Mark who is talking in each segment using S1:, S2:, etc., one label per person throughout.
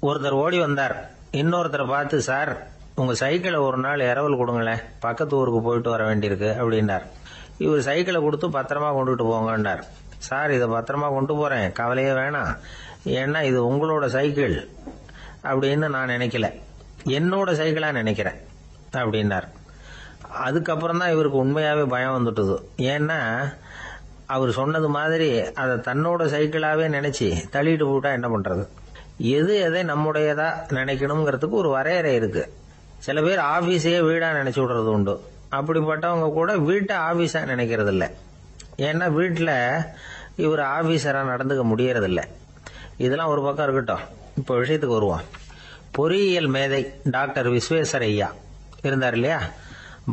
S1: ஒருத்தர் ஓடி வந்தார். இன்னொருத்தரை பார்த்து, சார் உங்க சைக்கிளை ஒரு நாள் இரவல் கொடுங்களேன், பக்கத்து ஊருக்கு போயிட்டு வர வேண்டியிருக்கு அப்படின்னார். இவர் சைக்கிளை கொடுத்து பத்திரமா கொண்டுட்டு போங்கன்னார். சார் இதை பத்திரமா கொண்டு போறேன், கவலையே வேணாம், ஏன்னா இது உங்களோட சைக்கிள் அப்படின்னு நான் நினைக்கல, என்னோட சைக்கிளா நினைக்கிறேன் அப்படின்னார். அதுக்கப்புறம் தான் இவருக்கு உண்மையாவே பயம் வந்துட்டுது. ஏன்னா அவர் சொன்னது மாதிரி அதை தன்னோட சைக்கிளாவே நினைச்சு தள்ளிட்டு போட்டா என்ன பண்றது? எது எதை நம்முடையதா நினைக்கணுங்கிறதுக்கு ஒரு வரையறை இருக்கு. சில பேர் ஆபீஸையே வீடா நினைச்சு விடுறது உண்டு. அப்படிப்பட்டவங்க கூட வீட்டை ஆபீஸா நினைக்கிறது இல்லை. ஏன்னா வீட்டில் இவர் ஆபீசரா நடந்துக்க முடியறதில்லை. இதெல்லாம் ஒரு பக்கம் இருக்கட்டும், இப்போ விஷயத்துக்கு வருவோம். பொறியியல் மேதை டாக்டர் விஸ்வேஸ்வரய்யா இருந்தார் இல்லையா,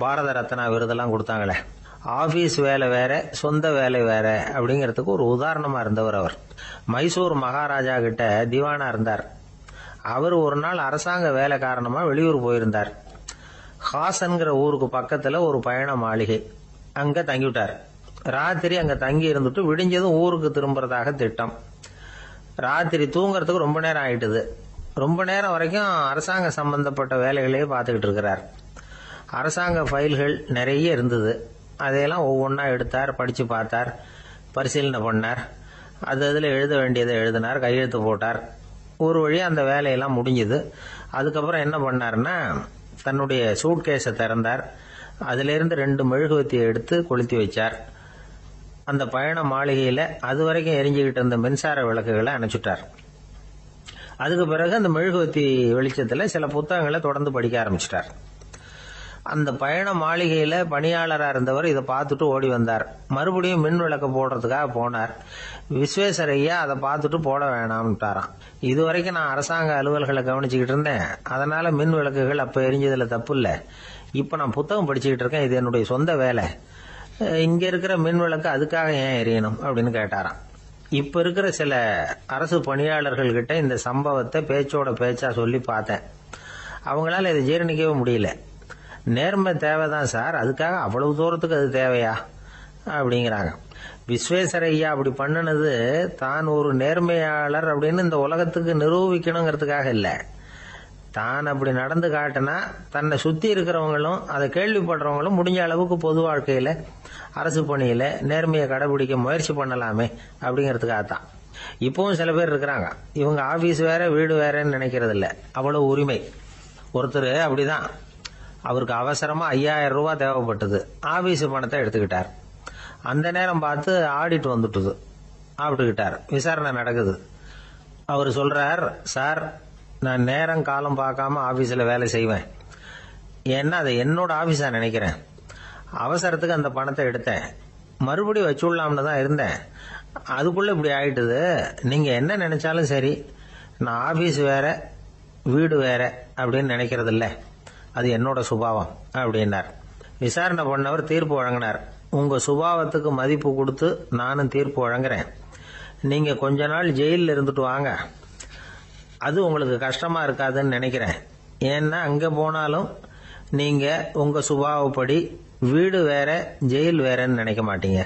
S1: பாரத ரத்னா விருதெல்லாம் கொடுத்தாங்களே. ஆபீஸ் வேலை வேற, சொந்த வேலை வேற அப்படிங்கிறதுக்கு ஒரு உதாரணமா இருந்தவர் அவர். மைசூர் மகாராஜா கிட்ட திவானா இருந்தார். அவர் ஒரு நாள் அரசாங்க வேலை காரணமா வெளியூர் போயிருந்தார். ஹாசன்கிற ஊருக்கு பக்கத்துல ஒரு பயண மாளிகை, அங்க தங்கிவிட்டார். ராத்திரி அங்க தங்கி இருந்துட்டு விடிஞ்சதும் ஊருக்கு திரும்புறதாக திட்டம். ராத்திரி தூங்கறதுக்கு ரொம்ப நேரம் ஆயிட்டுது. ரொம்ப நேரம் வரைக்கும் அரசாங்க சம்பந்தப்பட்ட வேலைகளையே பார்த்துக்கிட்டு இருக்கிறார். அரசாங்க ஃபைல்கள் நிறைய இருந்தது. அதையெல்லாம் ஒவ்வொன்றா எடுத்தார், படிச்சு பார்த்தார், பரிசீலனை பண்ணார். அதில் எழுத வேண்டியதை எழுதினார், கையெழுத்து போட்டார். ஒரு வழியாக அந்த வேலையெல்லாம் முடிஞ்சுது. அதுக்கப்புறம் என்ன பண்ணார்னா, தன்னுடைய சூட்கேஸை திறந்தார். அதிலிருந்து 2 மெழுகுவத்தியை எடுத்து கொளுத்தி வச்சார். அந்த பயண மாளிகையில் அது வரைக்கும் எரிஞ்சுக்கிட்டு இருந்த மின்சார விளக்குகளை அணைச்சுட்டார். அதுக்கு பிறகு அந்த மெழுகுவத்தி வெளிச்சத்தில் சில புத்தகங்களை தொடர்ந்து படிக்க ஆரம்பிச்சிட்டார். அந்த பயண மாளிகையில பணியாளராக இருந்தவர் இதை பார்த்துட்டு ஓடி வந்தார். மறுபடியும் மின் விளக்கு போடுறதுக்காக போனார். விஸ்வேஸ்வரய்யா அதை பார்த்துட்டு போட வேணாம்ட்டாராம். இதுவரைக்கும் நான் அரசாங்க அலுவல்களை கவனிச்சுக்கிட்டு இருந்தேன், அதனால மின் விளக்குகள் அப்ப எரிஞ்சதுல தப்பு இல்லை. இப்ப நான் புத்தகம் படிச்சுக்கிட்டு இருக்கேன், இது என்னுடைய சொந்த வேலை. இங்க இருக்கிற மின் விளக்கு அதுக்காக ஏன் எரியணும் அப்படின்னு கேட்டாராம். இப்ப இருக்கிற சில அரசு பணியாளர்கள் கிட்ட இந்த சம்பவத்தை பேச்சோட பேச்சா சொல்லி பார்த்தேன். அவங்களால இதை ஜீரணிக்கவே முடியல. நேர்மை தேவைதான் சார், அதுக்காக அவ்வளவு தூரத்துக்கு அது தேவையா அப்படிங்கிறாங்க. விஸ்வேஸ்வரய்யா அப்படி பண்ணினது தான் ஒரு நேர்மையாளர் அப்படின்னு இந்த உலகத்துக்கு நிரூபிக்கணுங்கிறதுக்காக இல்லை. தான் அப்படி நடந்து காட்டினா தன்னை சுத்தி இருக்கிறவங்களும் அதை கேள்விப்படுறவங்களும் முடிஞ்ச அளவுக்கு பொது வாழ்க்கையில அரசு பணியில நேர்மையை கடைபிடிக்க முயற்சி பண்ணலாமே அப்படிங்கிறதுக்காகத்தான். இப்பவும் சில பேர் இருக்கிறாங்க, இவங்க ஆபீஸ் வேற வீடு வேறன்னு நினைக்கிறது இல்லை, அவ்வளவு உரிமை. ஒருத்தர் அப்படிதான், அவருக்கு அவசரமா 5000 ரூபாய் தேவைப்பட்டது. ஆபீஸ் பணத்தை எடுத்துக்கிட்டார். அந்த நேரம் பார்த்து ஆடிட் வந்துட்டுது. ஆப்பிட்டுக்கிட்டார். விசாரணை நடக்குது. அவர் சொல்றார், சார் நான் நேரம் காலம் பார்க்காம ஆபீஸ்ல வேலை செய்வேன், ஏன்னா அதை என்னோட ஆபீஸா நினைக்கிறேன். அவசரத்துக்கு அந்த பணத்தை எடுத்தேன், மறுபடியும் வச்சுடலாம்னு தான் இருந்தேன், அதுக்குள்ள இப்படி ஆயிட்டுது. நீங்க என்ன நினைச்சாலும் சரி, நான் ஆபீஸ் வேற வீடு வேற அப்படின்னு நினைக்கிறது இல்லை, அது என்னோட சுபாவம் அப்படின்னார். விசாரணை பண்ணவர் தீர்ப்பு வழங்கினார். உங்க சுபாவத்துக்கு மதிப்பு கொடுத்து நானும் தீர்ப்பு வழங்குறேன். நீங்க கொஞ்ச நாள் ஜெயிலில் இருந்துட்டு வாங்க, அது உங்களுக்கு கஷ்டமா இருக்காதுன்னு நினைக்கிறேன். ஏன்னா அங்க போனாலும் நீங்க உங்க சுபாவப்படி வீடு வேற ஜெயில் வேறன்னு நினைக்க மாட்டீங்க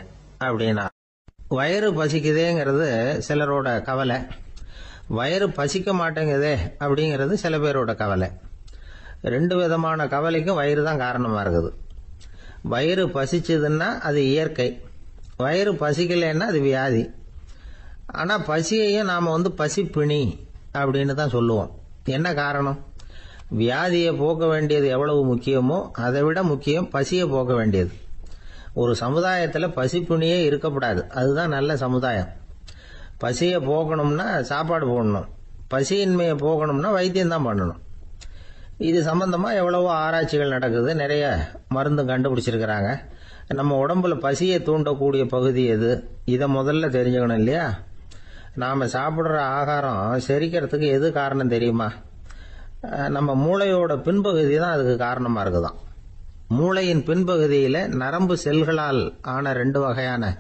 S1: அப்படின்னா. வயிறு பசிக்குதேங்கிறது சிலரோட கவலை, வயிறு பசிக்க மாட்டேங்குதே அப்படிங்கிறது சில பேரோட கவலை. 2 விதமான கவலைக்கும் வயிறு தான் காரணமா இருக்குது. வயிறு பசிச்சதுன்னா அது இயற்கை, வயிறு பசிக்கலைன்னா அது வியாதி. ஆனா பசியையும் நாம பசிப்பிணி அப்படின்னு தான் சொல்லுவோம். என்ன காரணம்? வியாதியை போக்க வேண்டியது எவ்வளவு முக்கியமோ அதை விட முக்கியம் பசியை போக்க வேண்டியது. ஒரு சமுதாயத்துல பசிப்பிணியே இருக்கக்கூடாது, அதுதான் நல்ல சமுதாயம். பசியை போக்கணும்னா சாப்பாடு போடணும், பசியின்மையை போகணும்னா வைத்தியம் தான் பண்ணணும். இது சம்பந்தமா எவ்வளவோ ஆராய்ச்சிகள் நடக்குது, நிறைய மருந்து கண்டுபிடிச்சிருக்கிறாங்க. நம்ம உடம்புல பசியை தூண்டக்கூடிய பகுதி எது, இதை முதல்ல தெரிஞ்சுக்கணும் இல்லையா? நாம சாப்பிடுற ஆகாரம் செரிக்கிறதுக்கு எது காரணம் தெரியுமா? நம்ம மூளையோட பின்பகுதி தான் அதுக்கு காரணமா இருக்குதாம். மூளையின் பின்பகுதியில நரம்பு செல்களால் ஆன 2 வகையான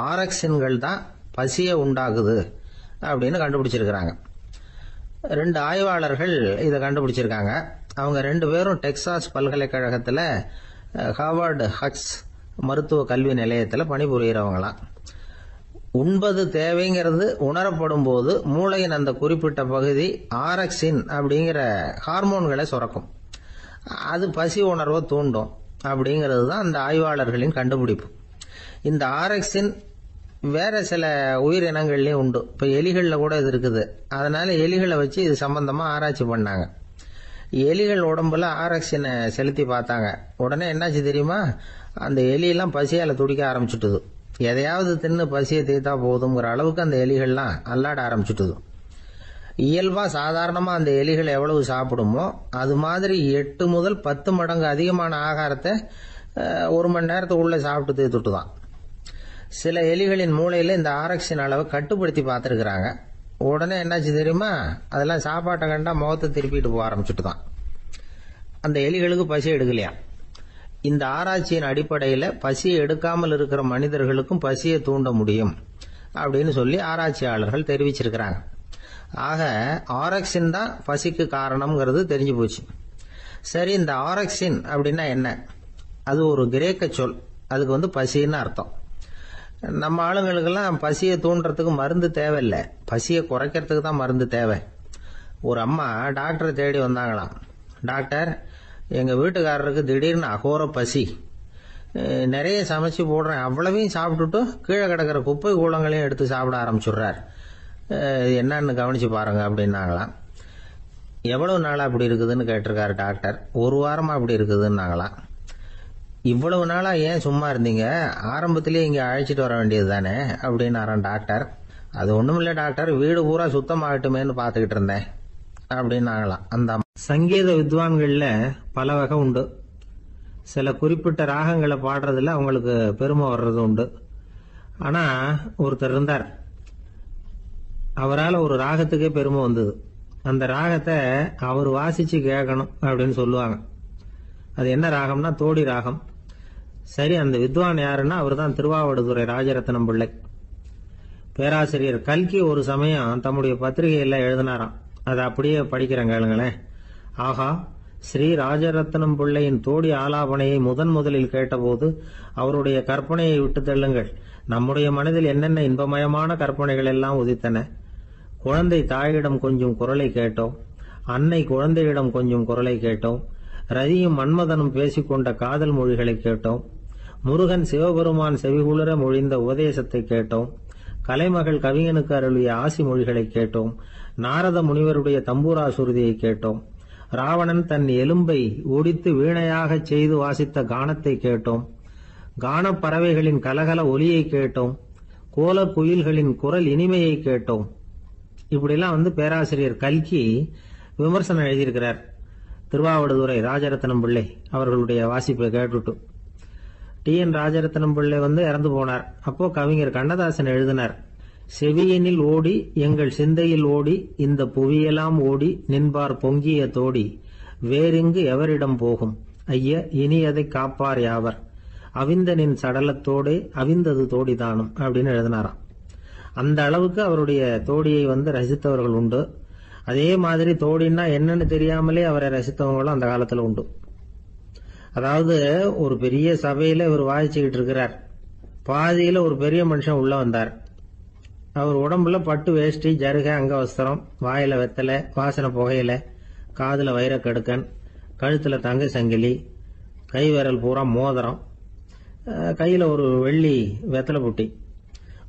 S1: ஆரக்சின்கள் தான் பசியை உண்டாக்குது அப்படின்னு கண்டுபிடிச்சிருக்கிறாங்க. 2 ஆய்வாளர்கள் இதை கண்டுபிடிச்சிருக்காங்க. அவங்க 2 பேரும் டெக்சாஸ் பல்கலைக்கழகத்தில் ஹார்வர்டு ஹக்ஸ் மருத்துவ கல்வி நிலையத்தில் பணிபுரிகிறவங்களாம். உண்பது தேவைங்கிறது உணரப்படும் போது மூளையின் அந்த குறிப்பிட்ட பகுதி ஆரக்சின் அப்படிங்கிற ஹார்மோன்களை சுரக்கும். அது பசி உணர்வை தூண்டும் அப்படிங்கிறது தான் அந்த ஆய்வாளர்களின் கண்டுபிடிப்பு. இந்த ஆரக்சின் வேற சில உயிரினங்கள்லயும் உண்டு. இப்ப எலிகள்ல கூட இது இருக்குது. அதனால எலிகளை வச்சு இது சம்பந்தமா ஆராய்ச்சி பண்ணாங்க. எலிகள் உடம்புல ஆரக்சினை செலுத்தி பார்த்தாங்க. உடனே என்னாச்சு தெரியுமா? அந்த எலியெல்லாம் பசியால துடிக்க ஆரம்பிச்சுட்டுது. எதையாவது தின்னு பசியை தீர்த்தா போதுங்கிற அளவுக்கு அந்த எலிகள்லாம் அல்லாட ஆரம்பிச்சுட்டுது. இயல்பா சாதாரணமா அந்த எலிகள் எவ்வளவு சாப்பிடுமோ அது மாதிரி 8 முதல் 10 மடங்கு அதிகமான ஆகாரத்தை 1 மணி நேரத்துக்குள்ள சாப்பிட்டு தீர்த்துட்டுதான். சில எலிகளின் மூளையில இந்த ஆரக்சின் அளவை கட்டுப்படுத்தி பார்த்துருக்குறாங்க. உடனே என்னாச்சு தெரியுமா? அதெல்லாம் சாப்பாட்டை கண்டா முகத்தை திருப்பிட்டு போக ஆரம்பிச்சுட்டு தான். அந்த எலிகளுக்கு பசி எடுக்கலையா. இந்த ஆராய்ச்சியின் அடிப்படையில் பசியை எடுக்காமல் இருக்கிற மனிதர்களுக்கும் பசியை தூண்ட முடியும் அப்படின்னு சொல்லி ஆராய்ச்சியாளர்கள் தெரிவிச்சிருக்கிறாங்க. ஆக ஆரக்சின் தான் பசிக்கு காரணம்ங்கிறது தெரிஞ்சு போச்சு. சரி, இந்த ஆரக்சின் அப்படின்னா என்ன? அது ஒரு கிரேக்க சொல். அதுக்கு பசின்னு அர்த்தம். நம்ம ஆளுங்களுக்கெல்லாம் பசியை தூண்டுறதுக்கு மருந்து தேவையில்லை, பசியை குறைக்கிறதுக்கு தான் மருந்து தேவை. ஒரு அம்மா டாக்டரை தேடி வந்தாங்களாம். டாக்டர், எங்கள் வீட்டுக்காரருக்கு திடீர்னு அகோர பசி, நிறைய சமைச்சு போடுறேன், அவ்வளவையும் சாப்பிட்டுட்டு கீழே கிடக்கிற குப்பை கூலங்களையும் எடுத்து சாப்பிட ஆரம்பிச்சுடுறார், என்னன்னு கவனிச்சு பாருங்க அப்படின்னாங்களாம். எவ்வளவு நாளா அப்படி இருக்குதுன்னு கேட்டிருக்காரு டாக்டர். 1 வாரமா அப்படி இருக்குதுன்னாங்களாம். இவ்வளவு நாளா ஏன் சும்மா இருந்தீங்க? ஆரம்பத்திலேயே இங்க அழைச்சிட்டு வர வேண்டியது தானே அப்படின்னாரான் டாக்டர். அது ஒண்ணுமில்ல டாக்டர், வீடு பூரா சுத்தமாகட்டுமேன்னு பாத்துக்கிட்டு இருந்தேன் அப்படின்னாங்களாம் அந்த. சங்கீத வித்வான்கள்ல பல வகை உண்டு. சில குறிப்பிட்ட ராகங்களை பாடுறதுல அவங்களுக்கு பெருமை வர்றது உண்டு. ஆனா ஒருத்தர் இருந்தார், அவரால் ஒரு ராகத்துக்கே பெருமை வந்தது. அந்த ராகத்தை அவர் வாசிச்சு கேட்கணும் அப்படின்னு சொல்லுவாங்க. அது என்ன ராகம்னா தோடி ராகம். சரி, அந்த வித்வான் யாருன்னா அவர் தான் திருவாவடுதுறை ராஜரத்னம் பிள்ளை. பேராசிரியர் கல்கி ஒரு சமயம் தம்முடைய பத்திரிகையில எழுதினாராம். அதை அப்படியே படிக்கிறேன் கேளுங்களேன். ஆகா, ஸ்ரீ ராஜரத்னம் பிள்ளையின் தோடி ஆலாபனையை முதலில் கேட்டபோது அவருடைய கற்பனையை விட்டு தள்ளுங்கள். நம்முடைய மனதில் என்னென்ன இன்பமயமான கற்பனைகள் எல்லாம் உதித்தன. குழந்தை தாயிடம் கொஞ்சம் குரலை கேட்டோம், அன்னை குழந்தையிடம் கொஞ்சம் குரலை கேட்டோம், ரதியும் மன்மதனும் பேசிக்கொண்ட காதல் மொழிகளை கேட்டோம், முருகன் சிவபெருமான் செவிகுளிர மொழிந்த உபதேசத்தை கேட்டோம், கலைமகள் கவிஞனுக்கு அருளிய ஆசி மொழிகளை கேட்டோம், நாரத முனிவருடைய தம்பூரா சுருதியை கேட்டோம், ராவணன் தன் எலும்பை ஒடித்து வீணையாகச் செய்து வாசித்த கானத்தை கேட்டோம், கானப் பறவைகளின் கலகல ஒலியை கேட்டோம், கோல குயில்களின் குரல் இனிமையை கேட்டோம். இப்படிலாம் பேராசிரியர் கல்கி விமர்சனம் எழுதியிருக்கிறார். திருவாவடுதுறை ராஜரத்னம் பிள்ளை அவர்களுடைய வாசிப்பை கேட்டுட்டு டி.என். ராஜரத்னம் பிள்ளை இறந்து போனார். அப்போ கவிஞர் கண்ணதாசன் எழுதினார், செவியனில் ஓடி எங்கள் சிந்தையில் ஓடி இந்த புவியெல்லாம் ஓடி நின்பார் பொங்கிய தோடி வேறிங்கு எவரிடம் போகும் ஐய இனி அதை காப்பார் யாவர் அவிந்தனின் சடலத்தோடே அவிந்தது தோடிதானும் அப்படின்னு எழுதினாராம். அந்த அளவுக்கு அவருடைய தோடியை ரசித்தவர்கள் உண்டு. அதே மாதிரி தோடின்னா என்னன்னு தெரியாமலே அவரை ரசித்தவங்களும் அந்த காலத்துல உண்டு. அதாவது ஒரு பெரிய சபையில இவர் வாசிச்சுக்கிட்டு இருக்கிறார். பாதியில ஒரு பெரிய மனுஷன் உள்ள வந்தார். அவர் உடம்புல பட்டு வேஷ்டி, ஜருக, அங்கவஸ்திரம், வாயில வெத்தலை, வாசனை புகையில, காதுல வைரக்கடுக்கன், கழுத்துல தங்க சங்கிலி, கை விரல் பூரா மோதிரம், கையில ஒரு வெள்ளி வெத்தலை புட்டி,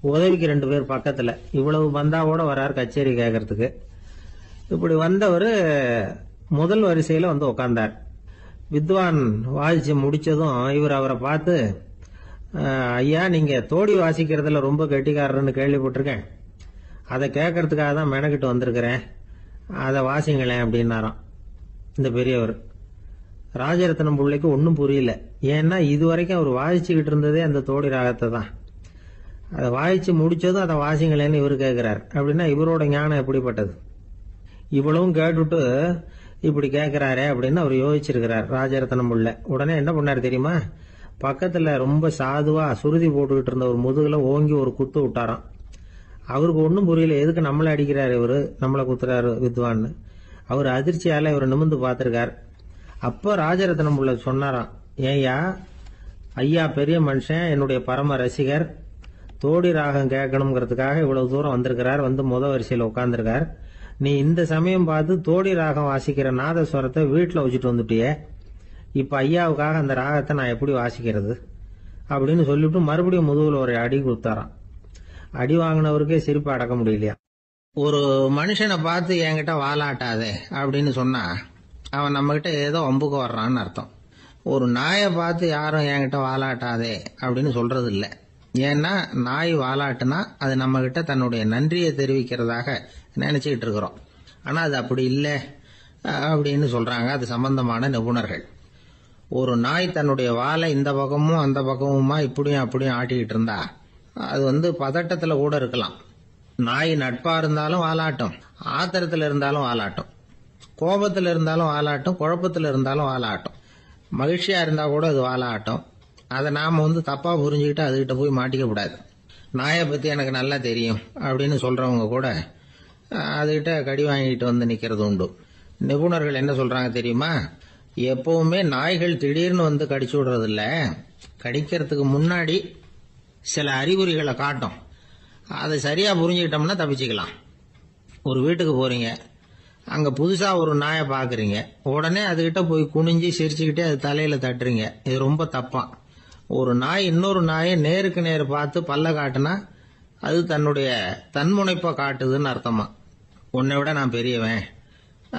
S1: உதவிக்கு 2 பேர் பக்கத்துல. இவ்வளவு பந்தாவோட வரார் கச்சேரி கேட்கறதுக்கு. இப்படி வந்தவர் முதல் வரிசையில உட்கார்ந்தார். வித்வான் வாசிச்சு முடிச்சதும் இவர் அவரை பார்த்து, ஐயா, நீங்க தோடி வாசிக்கிறதுல ரொம்ப கெட்டிக்காரர்னு கேள்விப்பட்டிருக்கேன், அதை கேட்கறதுக்காக தான் மெனக்கிட்டு வந்திருக்கிறேன், அதை வாசிங்களேன் அப்படின்னாராம் இந்த பெரியவர். ராஜரத்னம் பிள்ளைக்கு ஒன்னும் புரியல. ஏன்னா இதுவரைக்கும் அவர் வாசிச்சுக்கிட்டு இருந்ததே அந்த தோடி ராகத்தை தான். அதை வாசிச்சு முடிச்சதும் அதை வாசிங்களேன்னு இவர் கேட்கிறார். அப்படின்னா இவரோட ஞானம் எப்படிப்பட்டது? இவ்வளவும் கேட்டுட்டு இப்படி கேட்கிறாரே அப்படின்னு அவர் யோசிச்சிருக்கிறார் ராஜரத்னம் பிள்ளை. உடனே என்ன பண்ணாரு தெரியுமா? பக்கத்துல ரொம்ப சாதுவா சுருதி போட்டுக்கிட்டு இருந்த ஒரு முதுகுல ஓங்கி ஒரு குத்து விட்டாராம். அவருக்கு ஒன்னும் புரியல, எதுக்கு நம்மளை அடிக்கிறாரு இவரு, நம்மளை குத்துறாரு வித்வான்னு. அவர் அதிர்ச்சியால இவர் நிமிந்து பார்த்திருக்கார். அப்ப ராஜரத்னம் பிள்ளை சொன்னாராம், ஏய்யா, ஐயா பெரிய மனுஷன், என்னுடைய பரம ரசிகர், தோடி ராகம் கேட்கணுங்கிறதுக்காக இவ்வளவு தூரம் வந்திருக்கிறார், வந்து முத வரிசையில் உட்கார்ந்துருக்கார். நீ இந்த சமயம் பார்த்து தோடி ராகம் வாசிக்கிற நாதஸ்வரத்தை வீட்டில் வச்சுட்டு வந்துட்டியே, இப்ப ஐயாவுக்காக அந்த ராகத்தை நான் எப்படி வாசிக்கிறது அப்படின்னு சொல்லிவிட்டு மறுபடியும் முதுகுல ஒரு அடி கொடுத்தாராம். அடி வாங்கினவருக்கே சிரிப்பு அடக்க முடியலையா. ஒரு மனுஷனை பார்த்து என்கிட்ட வாலாட்டாதே அப்படின்னு சொன்னா அவன் நம்ம கிட்ட ஏதோ வம்புக்கு வர்றான்னு அர்த்தம். ஒரு நாயை பார்த்து யாரும் என்கிட்ட வாலாட்டாதே அப்படின்னு சொல்றது இல்லை. ஏன்னா நாய் வாலாட்டுனா அது நம்ம கிட்ட தன்னுடைய நன்றியை தெரிவிக்கிறதாக நினைச்சுக்கிட்டு இருக்கிறோம். ஆனா அது அப்படி இல்லை அப்படின்னு சொல்றாங்க அது சம்பந்தமான நிபுணர்கள். ஒரு நாய் தன்னுடைய வாலை இந்த பக்கமும் அந்த பக்கமுமா இப்படியும் அப்படியும் ஆட்டிக்கிட்டு இருந்தா அது பதட்டத்துல கூட இருக்கலாம். நாய் நட்பா இருந்தாலும் வாலாட்டும், ஆத்திரத்துல இருந்தாலும் வாலாட்டும், கோபத்துல இருந்தாலும் வாலாட்டும், குழப்பத்துல இருந்தாலும் வாலாட்டும், மகிழ்ச்சியா இருந்தா கூட அது வாலாட்டும். அதை நாம தப்பா புரிஞ்சுக்கிட்டு அதுகிட்ட போய் மாட்டிக்க கூடாது. நாயை பத்தி எனக்கு நல்லா தெரியும் அப்படின்னு சொல்றவங்க கூட அதுகிட்ட கடி வாங்கிட்டு நிக்கிறது உண்டு. நிபுணர்கள் என்ன சொல்றாங்க தெரியுமா? எப்பவுமே நாய்கள் திடீர்னு கடிச்சு விடுறது இல்ல, கடிக்கிறதுக்கு முன்னாடி சில அறிகுறிகளை காட்டும். அதை சரியா புரிஞ்சுக்கிட்டோம்னா தப்பிச்சுக்கலாம். ஒரு வீட்டுக்கு போறீங்க, அங்க புதுசா ஒரு நாயை பாக்குறீங்க, உடனே அதுகிட்ட போய் குனிஞ்சு சிரிச்சுக்கிட்டே அது தலையில தட்டுறீங்க. இது ரொம்ப தப்பா. ஒரு நாய் இன்னொரு நாயை நேருக்கு நேர் பார்த்து பல்ல காட்டுனா அது தன்னுடைய தன்முனைப்பை காட்டுதுன்னு அர்த்தமா. உன்னை விட நான் பெரியவன்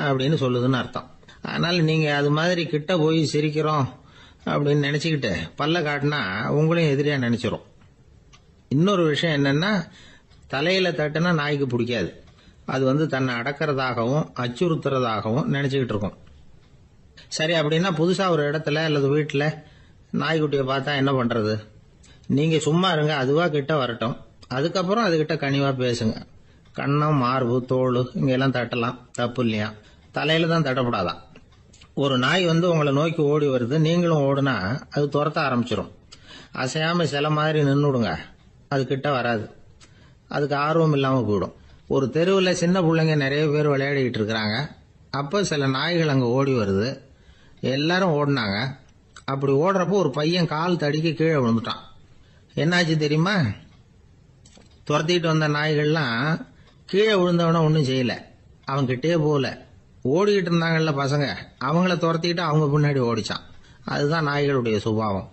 S1: அப்படின்னு சொல்லுதுன்னு அர்த்தம். அதனால நீங்க அது மாதிரி கிட்ட போய் சிரிக்கிறோம் அப்படின்னு நினைச்சுக்கிட்டு பல்ல காட்டினா உங்களையும் எதிரியா நினைச்சிரும். இன்னொரு விஷயம் என்னன்னா, தலையில தட்டுனா நாய்க்கு பிடிக்காது. அது தன்னை அடக்கிறதாகவும் அச்சுறுத்துறதாகவும் நினைச்சுக்கிட்டு இருக்கும். சரி, அப்படின்னா புதுசா ஒரு இடத்துல அல்லது வீட்டுல நாய்க்குட்டியை பார்த்தா என்ன பண்றது? நீங்க சும்மா இருங்க, அதுவா கிட்ட வரட்டும். அதுக்கப்புறம் அதுகிட்ட கனிவா பேசுங்க. கண்ணம், மார்பு, தோல் இங்கெல்லாம் தட்டலாம், தப்பு இல்லையா? தலையில தான் தட்டப்படாதான். ஒரு நாய் உங்களை நோக்கி ஓடி வருது, நீங்களும் ஓடுனா அது துரத்த ஆரம்பிச்சிடும். அசையாம சில மாதிரி நின்றுடுங்க, அது கிட்ட வராது. அதுக்கு ஆர்வம் இல்லாம போயிடும். ஒரு தெருவில் சின்ன பிள்ளைங்க நிறைய பேர் விளையாடிக்கிட்டு இருக்கிறாங்க. அப்ப சில நாய்கள் அங்க ஓடி வருது. எல்லாரும் ஓடினாங்க. அப்படி ஓடுறப்போ ஒரு பையன் கால் தடிக்க கீழே விழுந்துட்டான். என்னாச்சு தெரியுமா? துரத்திட்டு வந்த நாய்கள்லாம் கீழே விழுந்தவன ஒன்றும் செய்யல, அவன் கிட்டே போகல. ஓடிக்கிட்டு இருந்தாங்கல்ல பசங்க, அவங்கள துரத்திக்கிட்டு அவங்க பின்னாடி ஓடிச்சான். அதுதான் நாய்களுடைய சுபாவம்.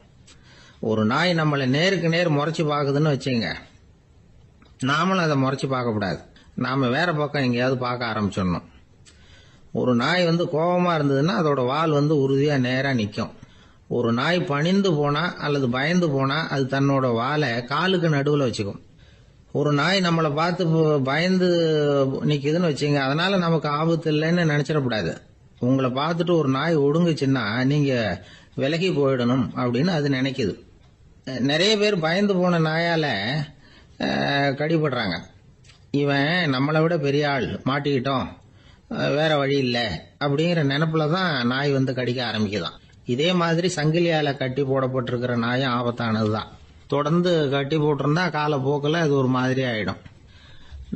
S1: ஒரு நாய் நம்மளை நேருக்கு நேர் முறைச்சு பாக்குதுன்னு வச்சுங்க, நாமளும் அதை முறைச்சு பார்க்க கூடாது. நாம வேற பக்கம் எங்கேயாவது பார்க்க ஆரம்பிச்சிடணும். ஒரு நாய் கோபமா இருந்ததுன்னா அதோட வால் உறுதியா நேரா நிக்கும். ஒரு நாய் பணிந்து போனா அல்லது பயந்து போனா அது தன்னோட வாலை காலுக்கு நடுவுல வச்சுக்கும். ஒரு நாய் நம்மளை பார்த்து பயந்து நிக்குதுன்னு வச்சுங்க, அதனால நமக்கு ஆபத்து இல்லைன்னு நினைச்சிடக்கூடாது. உங்களை பார்த்துட்டு ஒரு நாய் ஒடுங்குச்சுன்னா நீங்க விலகி போயிடணும் அப்படின்னு அது நினைக்குது. நிறைய பேர் பயந்து போன நாயால கடிபடுறாங்க. இவன் நம்மளை விட பெரிய ஆள், மாட்டிக்கிட்டோம், வேற வழி இல்லை அப்படிங்கிற நினைப்புல தான் நாய் கடிக்க ஆரம்பிக்குதான். இதே மாதிரி சங்கிலியால கட்டி போடப்பட்டிருக்கிற நாயும் ஆபத்தானதுதான். தொடர்ந்து கட்டி போட்டிருந்தா காலப்போக்கில் அது ஒரு மாதிரி ஆயிடும்.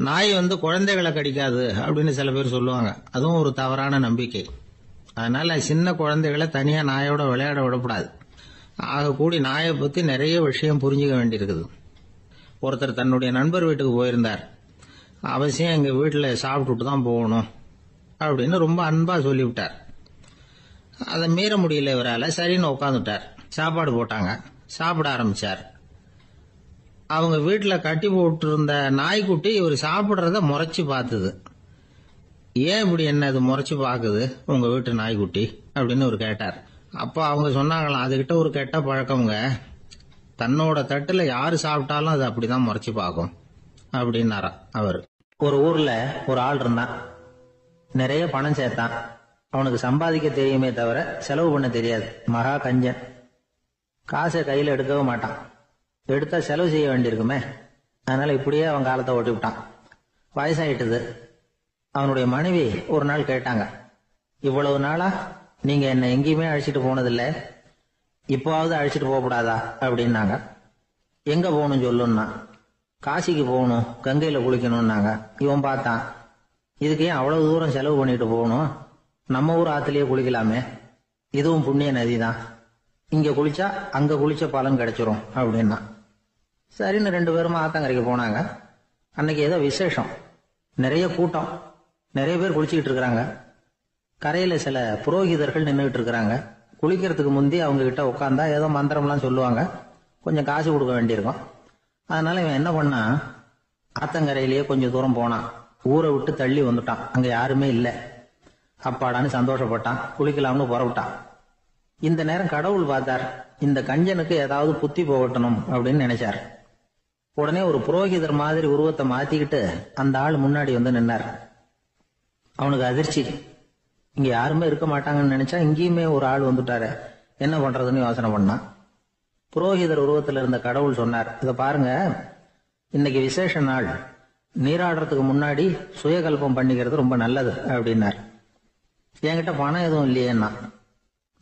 S1: நாய் குழந்தைகளை கடிக்காது அப்படின்னு சில பேர் சொல்லுவாங்க. அதுவும் ஒரு தவறான நம்பிக்கை. அதனால சின்ன குழந்தைகளை தனியா நாயோட விளையாட விடக்கூடாது. ஆக கூடி நாயை பத்தி நிறைய விஷயம் புரிஞ்சுக்க வேண்டியிருக்குது. ஒருத்தர் தன்னுடைய நண்பர் வீட்டுக்கு போயிருந்தார். அவசியம் எங்க வீட்டுல சாப்பிட்டுட்டு தான் போகணும் அப்படின்னு ரொம்ப அன்பா சொல்லிவிட்டார். அதை மீற முடியல இவரால. சரின்னு உட்காந்துட்டார். சாப்பாடு போட்டாங்க, சாப்பிட ஆரம்பிச்சார். அவங்க வீட்டுல கட்டி போட்டு இருந்த நாய்க்குட்டி இவர் சாப்பிடுறத முறைச்சு பார்த்தது. ஏன் இப்படி என்ன இது முறைச்சு பாக்குது உங்க வீட்டு நாய்க்குட்டி அப்படின்னு அவர் கேட்டார். அப்போ அவங்க சொன்னாங்களாம், அதுகிட்ட ஒரு கெட்ட பழக்கம்ங்க, தன்னோட தட்டுல யாரு சாப்பிட்டாலும் அது அப்படிதான் முறைச்சு பார்க்கும் அப்படின்னாரா அவர். ஒரு ஊர்ல ஒரு ஆள் இருந்தான். நிறைய பணம் சேர்த்தான். அவனுக்கு சம்பாதிக்க தெரியுமே தவிர செலவு பண்ண தெரியாது. மகா கஞ்சன். காசை கையில எடுக்கவே மாட்டான். எடுத்தா செலவு செய்ய வேண்டியிருக்குமே. அதனால இப்படியே அவன் காலத்தை ஓட்டி விட்டான். வயசாயிட்டுது. அவனுடைய மனைவி ஒரு நாள் கேட்டாங்க, இவ்வளவு நாளா நீங்க என்ன எங்கேயுமே அழைச்சிட்டு போனதில்லை, இப்போவாவது அழைச்சிட்டு போகக்கூடாதா அப்படின்னாங்க. எங்க போகணும் சொல்லுன்னா. காசிக்கு போகணும், கங்கையில குளிக்கணும்னாங்க. இவன் பார்த்தான், இதுக்கு ஏன் அவ்வளவு தூரம் செலவு பண்ணிட்டு போகணும், நம்ம ஊர் ஆத்துலயே குளிக்கலாமே, இதுவும் புண்ணிய நதி தான், இங்க குளிச்சா அங்க குளிச்ச பலன் கிடைச்சிரும் அப்படின்னா.
S2: சரின்னு 2 பேரும் ஆத்தங்கரைக்கு போனாங்க. அன்னைக்கு ஏதோ விசேஷம், நிறைய கூட்டம், நிறைய பேர் குளிச்சுக்கிட்டு இருக்கிறாங்க. கரையில சில புரோகிதர்கள் நின்றுகிட்டு இருக்கிறாங்க. குளிக்கிறதுக்கு முந்தி அவங்க கிட்ட உட்காந்தா ஏதோ மந்திரம்லாம் சொல்லுவாங்க, கொஞ்சம் காசு கொடுக்க வேண்டியிருக்கும். அதனால இவன் என்ன பண்ணா, ஆத்தங்கரையிலேயே கொஞ்சம் தூரம் போனான். ஊரை விட்டு தள்ளி வந்துட்டான், அங்க யாருமே இல்லை. அப்பாடான்னு சந்தோஷப்பட்டான், குளிக்கலாம்னு புறப்பட்டான். இந்த நேரம் கடவுள் பார்த்தார், இந்த கஞ்சனுக்கு ஏதாவது புத்தி போகட்டணும் அப்படின்னு நினைச்சார். உடனே ஒரு புரோகிதர் மாதிரி உருவத்தை மாத்திக்கிட்டு அந்த ஆள் முன்னாடி வந்து நின்னார். அவனுக்கு அதிர்ச்சி, இங்க யாருமே இருக்க மாட்டாங்கன்னு நினைச்சா இங்கேயுமே ஒரு ஆள் வந்துட்டாரு, என்ன பண்றதுன்னு யோசனை பண்ணான். புரோகிதர் உருவத்தில் இருந்த கடவுள் சொன்னார், இதை பாருங்க, இன்னைக்கு விசேஷ நாள், நீராடுறதுக்கு முன்னாடி சுயகல்பம் பண்ணிக்கிறது ரொம்ப நல்லது அப்படின்னார். என்கிட்ட பணம் எதுவும் இல்லையேன்னா,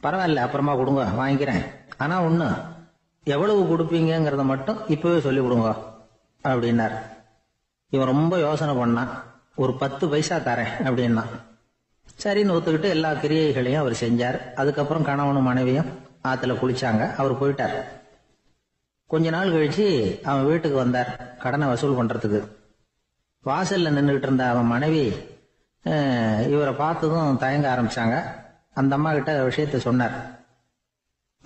S2: பரவாயில்ல அப்புறமா கொடுங்க வாங்கிக்கிறேன், ஆனா ஒண்ணு, எவ்வளவு கொடுப்பீங்கிறத மட்டும் இப்பவே சொல்லி கொடுங்க அப்படின்னார். இவன் ரொம்ப யோசனை பண்ணான், ஒரு 10 பைசா தரேன் அப்படின்னா. சரின்னு ஒத்துக்கிட்டு எல்லா கிரியைகளையும் அவர் செஞ்சார். அதுக்கப்புறம் கணவனும் மனைவியும் ஆத்துல குளிச்சாங்க. அவர் போயிட்டார். கொஞ்ச நாள் கழிச்சு அவன் வீட்டுக்கு வந்தார் கடனை வசூல் பண்றதுக்கு. வாசல்ல நின்றுகிட்டு இருந்த அவன் மனைவி இவரை பார்த்ததும் தயங்க ஆரம்பிச்சாங்க. அந்த அம்மா கிட்ட விஷயத்த சொன்னார்.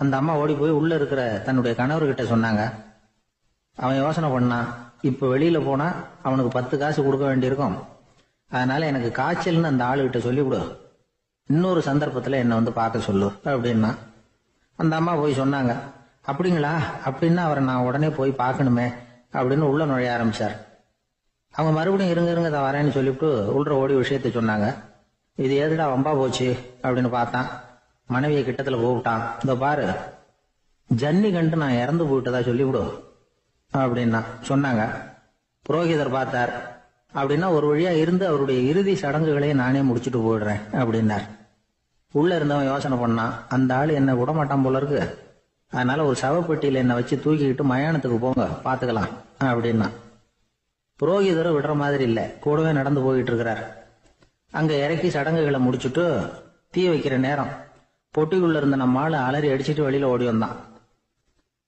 S2: அந்த அம்மா ஓடி போய் உள்ள இருக்கிற தன்னுடைய கணவர்கிட்ட சொன்னாங்க. அவன் யோசனை பண்ணான், இப்ப வெளியில போனா அவனுக்கு 10 காசு கொடுக்க வேண்டியிருக்கும், அதனால எனக்கு காய்ச்சல்னு அந்த ஆளுகிட்ட சொல்லிவிடு, இன்னொரு சந்தர்ப்பத்துல என்ன வந்து பார்க்க சொல்லு அப்படின்னா. அந்த அம்மா போய் சொன்னாங்க. அப்படிங்களா, அப்படின்னா அவரை நான் உடனே போய் பார்க்கணுமே அப்படின்னு உள்ள நுழைய ஆரம்பிச்சார். அவங்க மறுபடியும் இருங்க தான் வரேன்னு சொல்லிவிட்டு உள்ள ஓடி விஷயத்த சொன்னாங்க. இது எதுடா வம்பா போச்சு அப்படின்னு பார்த்தான். மனைவியை கிட்டத்துல கூப்பிட்டான், இதோ பாரு, ஜன்னி கண்டு நான் இறந்து போயிட்டதா சொல்லிவிடு அப்படின்னா சொன்னாங்க. புரோகிதர் பார்த்தார். அப்படின்னா ஒரு வழியா இருந்து அவருடைய இறுதி சடங்குகளை நானே முடிச்சுட்டு போயிடுறேன் அப்படின்னார். உள்ள இருந்தவன் யோசனை பண்ணான், அந்த ஆள் என்ன விட மாட்டான் போல இருக்கு, அதனால ஒரு சவப்பெட்டியில என்ன வச்சு தூக்கிக்கிட்டு மயானத்துக்கு போங்க பாத்துக்கலாம் அப்படின்னா. புரோகிதரும் விடுற மாதிரி இல்ல, கூடவே நடந்து போயிட்டு இருக்கிறார். அங்க இறக்கி சடங்குகளை முடிச்சுட்டு தீ வைக்கிற நேரம் பொட்டிக்குள்ள இருந்த நம்ம ஆளு அலறி அடிச்சுட்டு வெளியில ஓடி வந்தான்.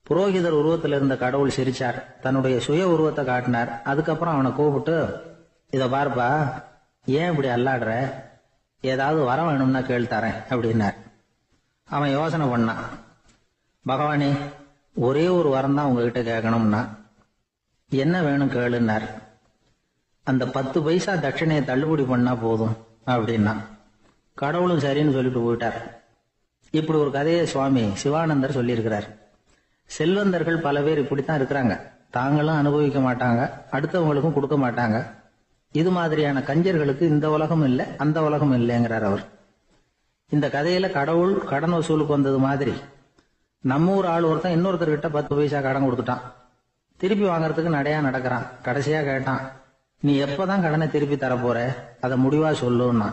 S2: புரோகிதர் உருவத்தில் இருந்த கடவுள் சிரிச்சார், தன்னுடைய சுய உருவத்தை காட்டினார். அதுக்கப்புறம் அவனை கூப்பிட்டு, இத பாருப்பா, ஏன் இப்படி அல்லாடுற, ஏதாவது வர வேணும்னா கேள் தரேன் அப்படின்னார். அவன் யோசனை பண்ணான், பகவானே ஒரே ஒரு வரம் தான் உங்ககிட்ட கேட்கணும்னா. என்ன வேணும் கேளுன்னார். அந்த 10 பைசா தட்சணையை தள்ளுபடி பண்ணா போதும் அப்படின்னா. கடவுளும் சரின்னு சொல்லிட்டு போயிட்டார். இப்படி ஒரு கதையை சுவாமி சிவானந்தர் சொல்லியிருக்கிறார். செல்வந்தர்கள் பல பேர் இப்படித்தான் இருக்கிறாங்க, தாங்களும் அனுபவிக்க மாட்டாங்க, அடுத்தவங்களுக்கும் கொடுக்க மாட்டாங்க. இது மாதிரியான கஞ்சர்களுக்கு இந்த உலகம் இல்லை அந்த உலகம் இல்லைங்கிறார் அவர். இந்த கதையில கடவுள் கடன் வசூலுக்கு வந்தது மாதிரி நம்ம ஊர் ஆள் ஒருத்தன் இன்னொருத்தர்கிட்ட 10 பைசா கடன் கொடுத்துட்டான். திருப்பி வாங்கறதுக்கு நடையா நடக்கிறான். கடைசியா கேட்டான், நீ எப்பதான் கடனை திருப்பி தரப்போற, அதை முடிவா சொல்லுன்னா.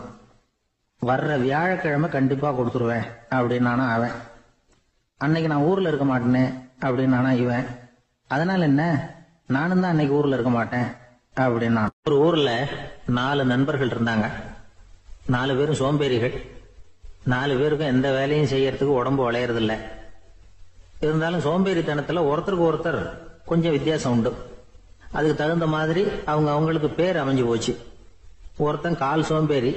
S2: வர்ற வியாழக்கிழமை கண்டிப்பா கொடுத்துருவேன் அப்படின்னானா அவன். அன்னைக்கு நான் ஊர்ல இருக்க மாட்டேனே அப்படின்னானா இவன். அதனால என்ன, நானும் தான் அன்னைக்கு ஊர்ல இருக்க மாட்டேன் அப்படின்னா. ஒரு ஊர்ல 4 நண்பர்கள் இருந்தாங்க. 4 பேரும் சோம்பேறிகள். 4 பேருக்கும் எந்த வேலையும் செய்யறதுக்கு உடம்பு வளையறது இல்லை. இருந்தாலும் சோம்பேறித்தனத்துல ஒருத்தருக்கு ஒருத்தர் கொஞ்சம் வித்தியாசம் உண்டு. அதுக்கு தகுந்த மாதிரி அவங்க அவங்களுக்கு பேர் அமைஞ்சு போச்சு. ஒருத்தன் கால் சோம்பேறி,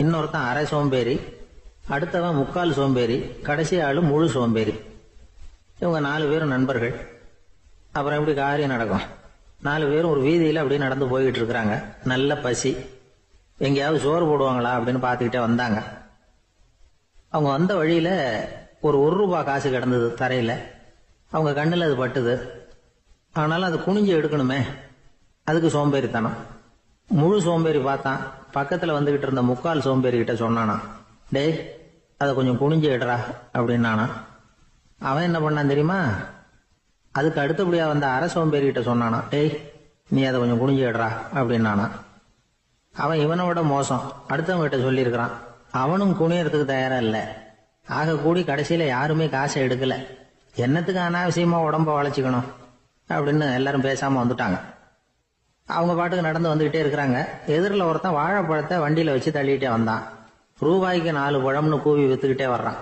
S2: இன்னொருத்தன் அரை சோம்பேறி, அடுத்தவன் முக்கால் சோம்பேறி, கடைசி ஆளு முழு சோம்பேறி. இவங்க 4 பேரும் நண்பர்கள். அப்புறம் எப்படி காரியம் நடக்கும்? 4 பேரும் ஒரு வீதியில அப்படியே நடந்து போய்கிட்டு இருக்கிறாங்க. நல்ல பசி, எங்கேயாவது சோறு போடுவாங்களா அப்படின்னு பார்த்துக்கிட்டே வந்தாங்க. அவங்க வந்த வழியில ஒரு 1 ரூபாய் காசு கிடந்தது தரையில. அவங்க கண்ணுல அது பட்டுது. ஆனாலும் அது குனிஞ்சு எடுக்கணுமே, அதுக்கு சோம்பேறித்தனம். முழு சோம்பேறி பார்த்தான். பக்கத்துல வந்துகிட்டு இருந்த முக்கால் சோம்பேறி கிட்ட சொன்னானா, டேய் அதை கொஞ்சம் குனிஞ்சு எடுறா அப்படின்னானா. அவன் என்ன பண்ணான் தெரியுமா, அதுக்கு அடுத்தபடியா வந்த அரை சோம்பேறி கிட்ட சொன்னானா, டேய் நீ அதை கொஞ்சம் குனிஞ்சு எடுறா அப்படின்னானா. அவன் இவனோட மோசம், அடுத்தவங்க கிட்ட சொல்லியிருக்கிறான். அவனும் குனியறதுக்கு தயாரா இல்லை. ஆக கூடி கடைசியில யாருமே காசை எடுக்கல. என்னத்துக்கு அனாவசியமா உடம்ப வளைச்சுக்கணும் அப்படின்னு எல்லாரும் பேசாம வந்துட்டாங்க. அவங்க பாட்டுக்கு நடந்து வந்துகிட்டே இருக்கிறாங்க. எதிரில் ஒருத்தன் வாழைப்பழத்தை வண்டியில வச்சு தள்ளிட்டே வந்தான். ரூபாய்க்கு 4 பழம்னு கூவி வித்துக்கிட்டே வர்றான்.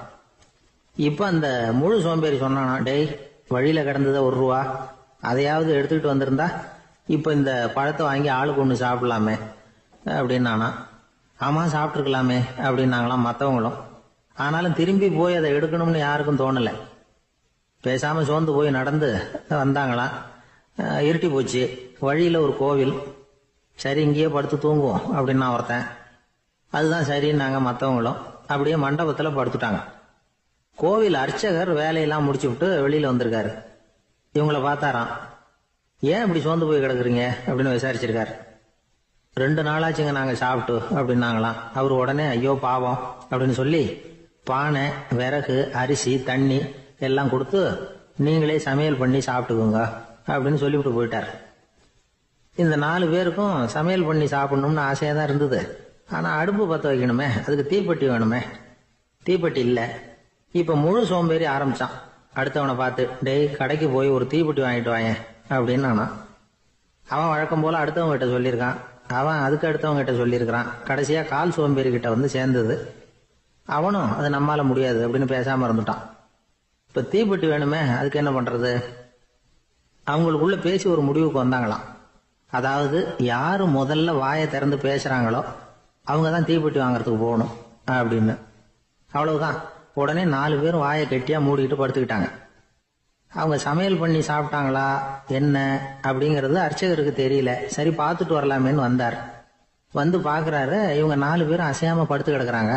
S2: இப்ப அந்த முழு சோம்பேறி சொன்னானா, டேய் வழியில கிடந்தது 1 ரூபா, அதையாவது எடுத்துக்கிட்டு வந்திருந்தா இப்ப இந்த பழத்தை வாங்கி ஆளுக்கு ஒன்று சாப்பிடலாமே அப்படின்னானா. ஆமா சாப்பிட்டுருக்கலாமே அப்படின்னாங்களாம் மற்றவங்களும். ஆனாலும் திரும்பி போய் அதை எடுக்கணும்னு யாருக்கும் தோணலை. பேசாம சோர்ந்து போய் நடந்து வந்தாங்களாம். இருட்டி போச்சு. வழியில ஒரு கோவில். சரி இங்கேயே படுத்து தூங்குவோம் அப்படின்னா ஒருத்தன். அதுதான் சரின்னாங்க மற்றவங்களும். அப்படியே மண்டபத்தில் படுத்துட்டாங்க. கோவில் அர்ச்சகர் வேலையெல்லாம் முடிச்சு விட்டு வெளியில வந்திருக்காரு. இவங்களை பார்த்தாராம். ஏன் இப்படி சோர்ந்து போய் கிடக்குறீங்க அப்படின்னு விசாரிச்சிருக்காரு. 2 நாளாச்சுங்க நாங்க சாப்பிட்டு அப்படின்னாங்களாம். அவர் உடனே ஐயோ பாவம் அப்படின்னு சொல்லி பானை, விறகு, அரிசி, தண்ணி எல்லாம் கொடுத்து நீங்களே சமையல் பண்ணி சாப்பிட்டுக்கோங்க அப்படின்னு சொல்லிவிட்டு போயிட்டார். இந்த 4 பேருக்கும் சமையல் பண்ணி சாப்பிடணும்னு ஆசையா தான் இருந்தது. ஆனா அடுப்பு பற்ற வைக்கணுமே, அதுக்கு தீப்பெட்டி வேணுமே. தீப்பெட்டி இல்லை. இப்ப முழு சோம்பேறி ஆரம்பிச்சான். அடுத்தவனை பார்த்து டேய் கடைக்கு போய் ஒரு தீப்பெட்டி வாங்கிட்டு வாயேன் அப்படின்னு நானா. அவன் வழக்கம் போல அடுத்தவங்க கிட்ட சொல்லியிருக்கான். அவன் அதுக்கு அடுத்தவங்க கிட்ட சொல்லியிருக்கிறான். கடைசியா கால் சோம்பேறி கிட்ட வந்து சேர்ந்தது. அவனும் அது நம்மால முடியாது அப்படின்னு பேசாம இருந்துட்டான். இப்ப தீப்பெட்டி வேணுமே, அதுக்கு என்ன பண்றது? அவங்களுக்குள்ள பேசி ஒரு முடிவுக்கு வந்தாங்களாம். அதாவது யாரு முதல்ல வாயை திறந்து பேசுறாங்களோ அவங்கதான் தீப்பெட்டி வாங்கறதுக்கு போகணும் அப்படின்னு. அவ்வளவுதான். உடனே 4 பேரும் வாயை கெட்டியா மூடிக்கிட்டு படுத்துக்கிட்டாங்க. அவங்க சமையல் பண்ணி சாப்பிட்டாங்களா என்ன அப்படிங்கறது அர்ச்சகருக்கு தெரியல. சரி பார்த்துட்டு வரலாமேன்னு வந்தார். வந்து பாக்குறாரு, இவங்க 4 பேரும் அசையாம படுத்து கிடக்குறாங்க.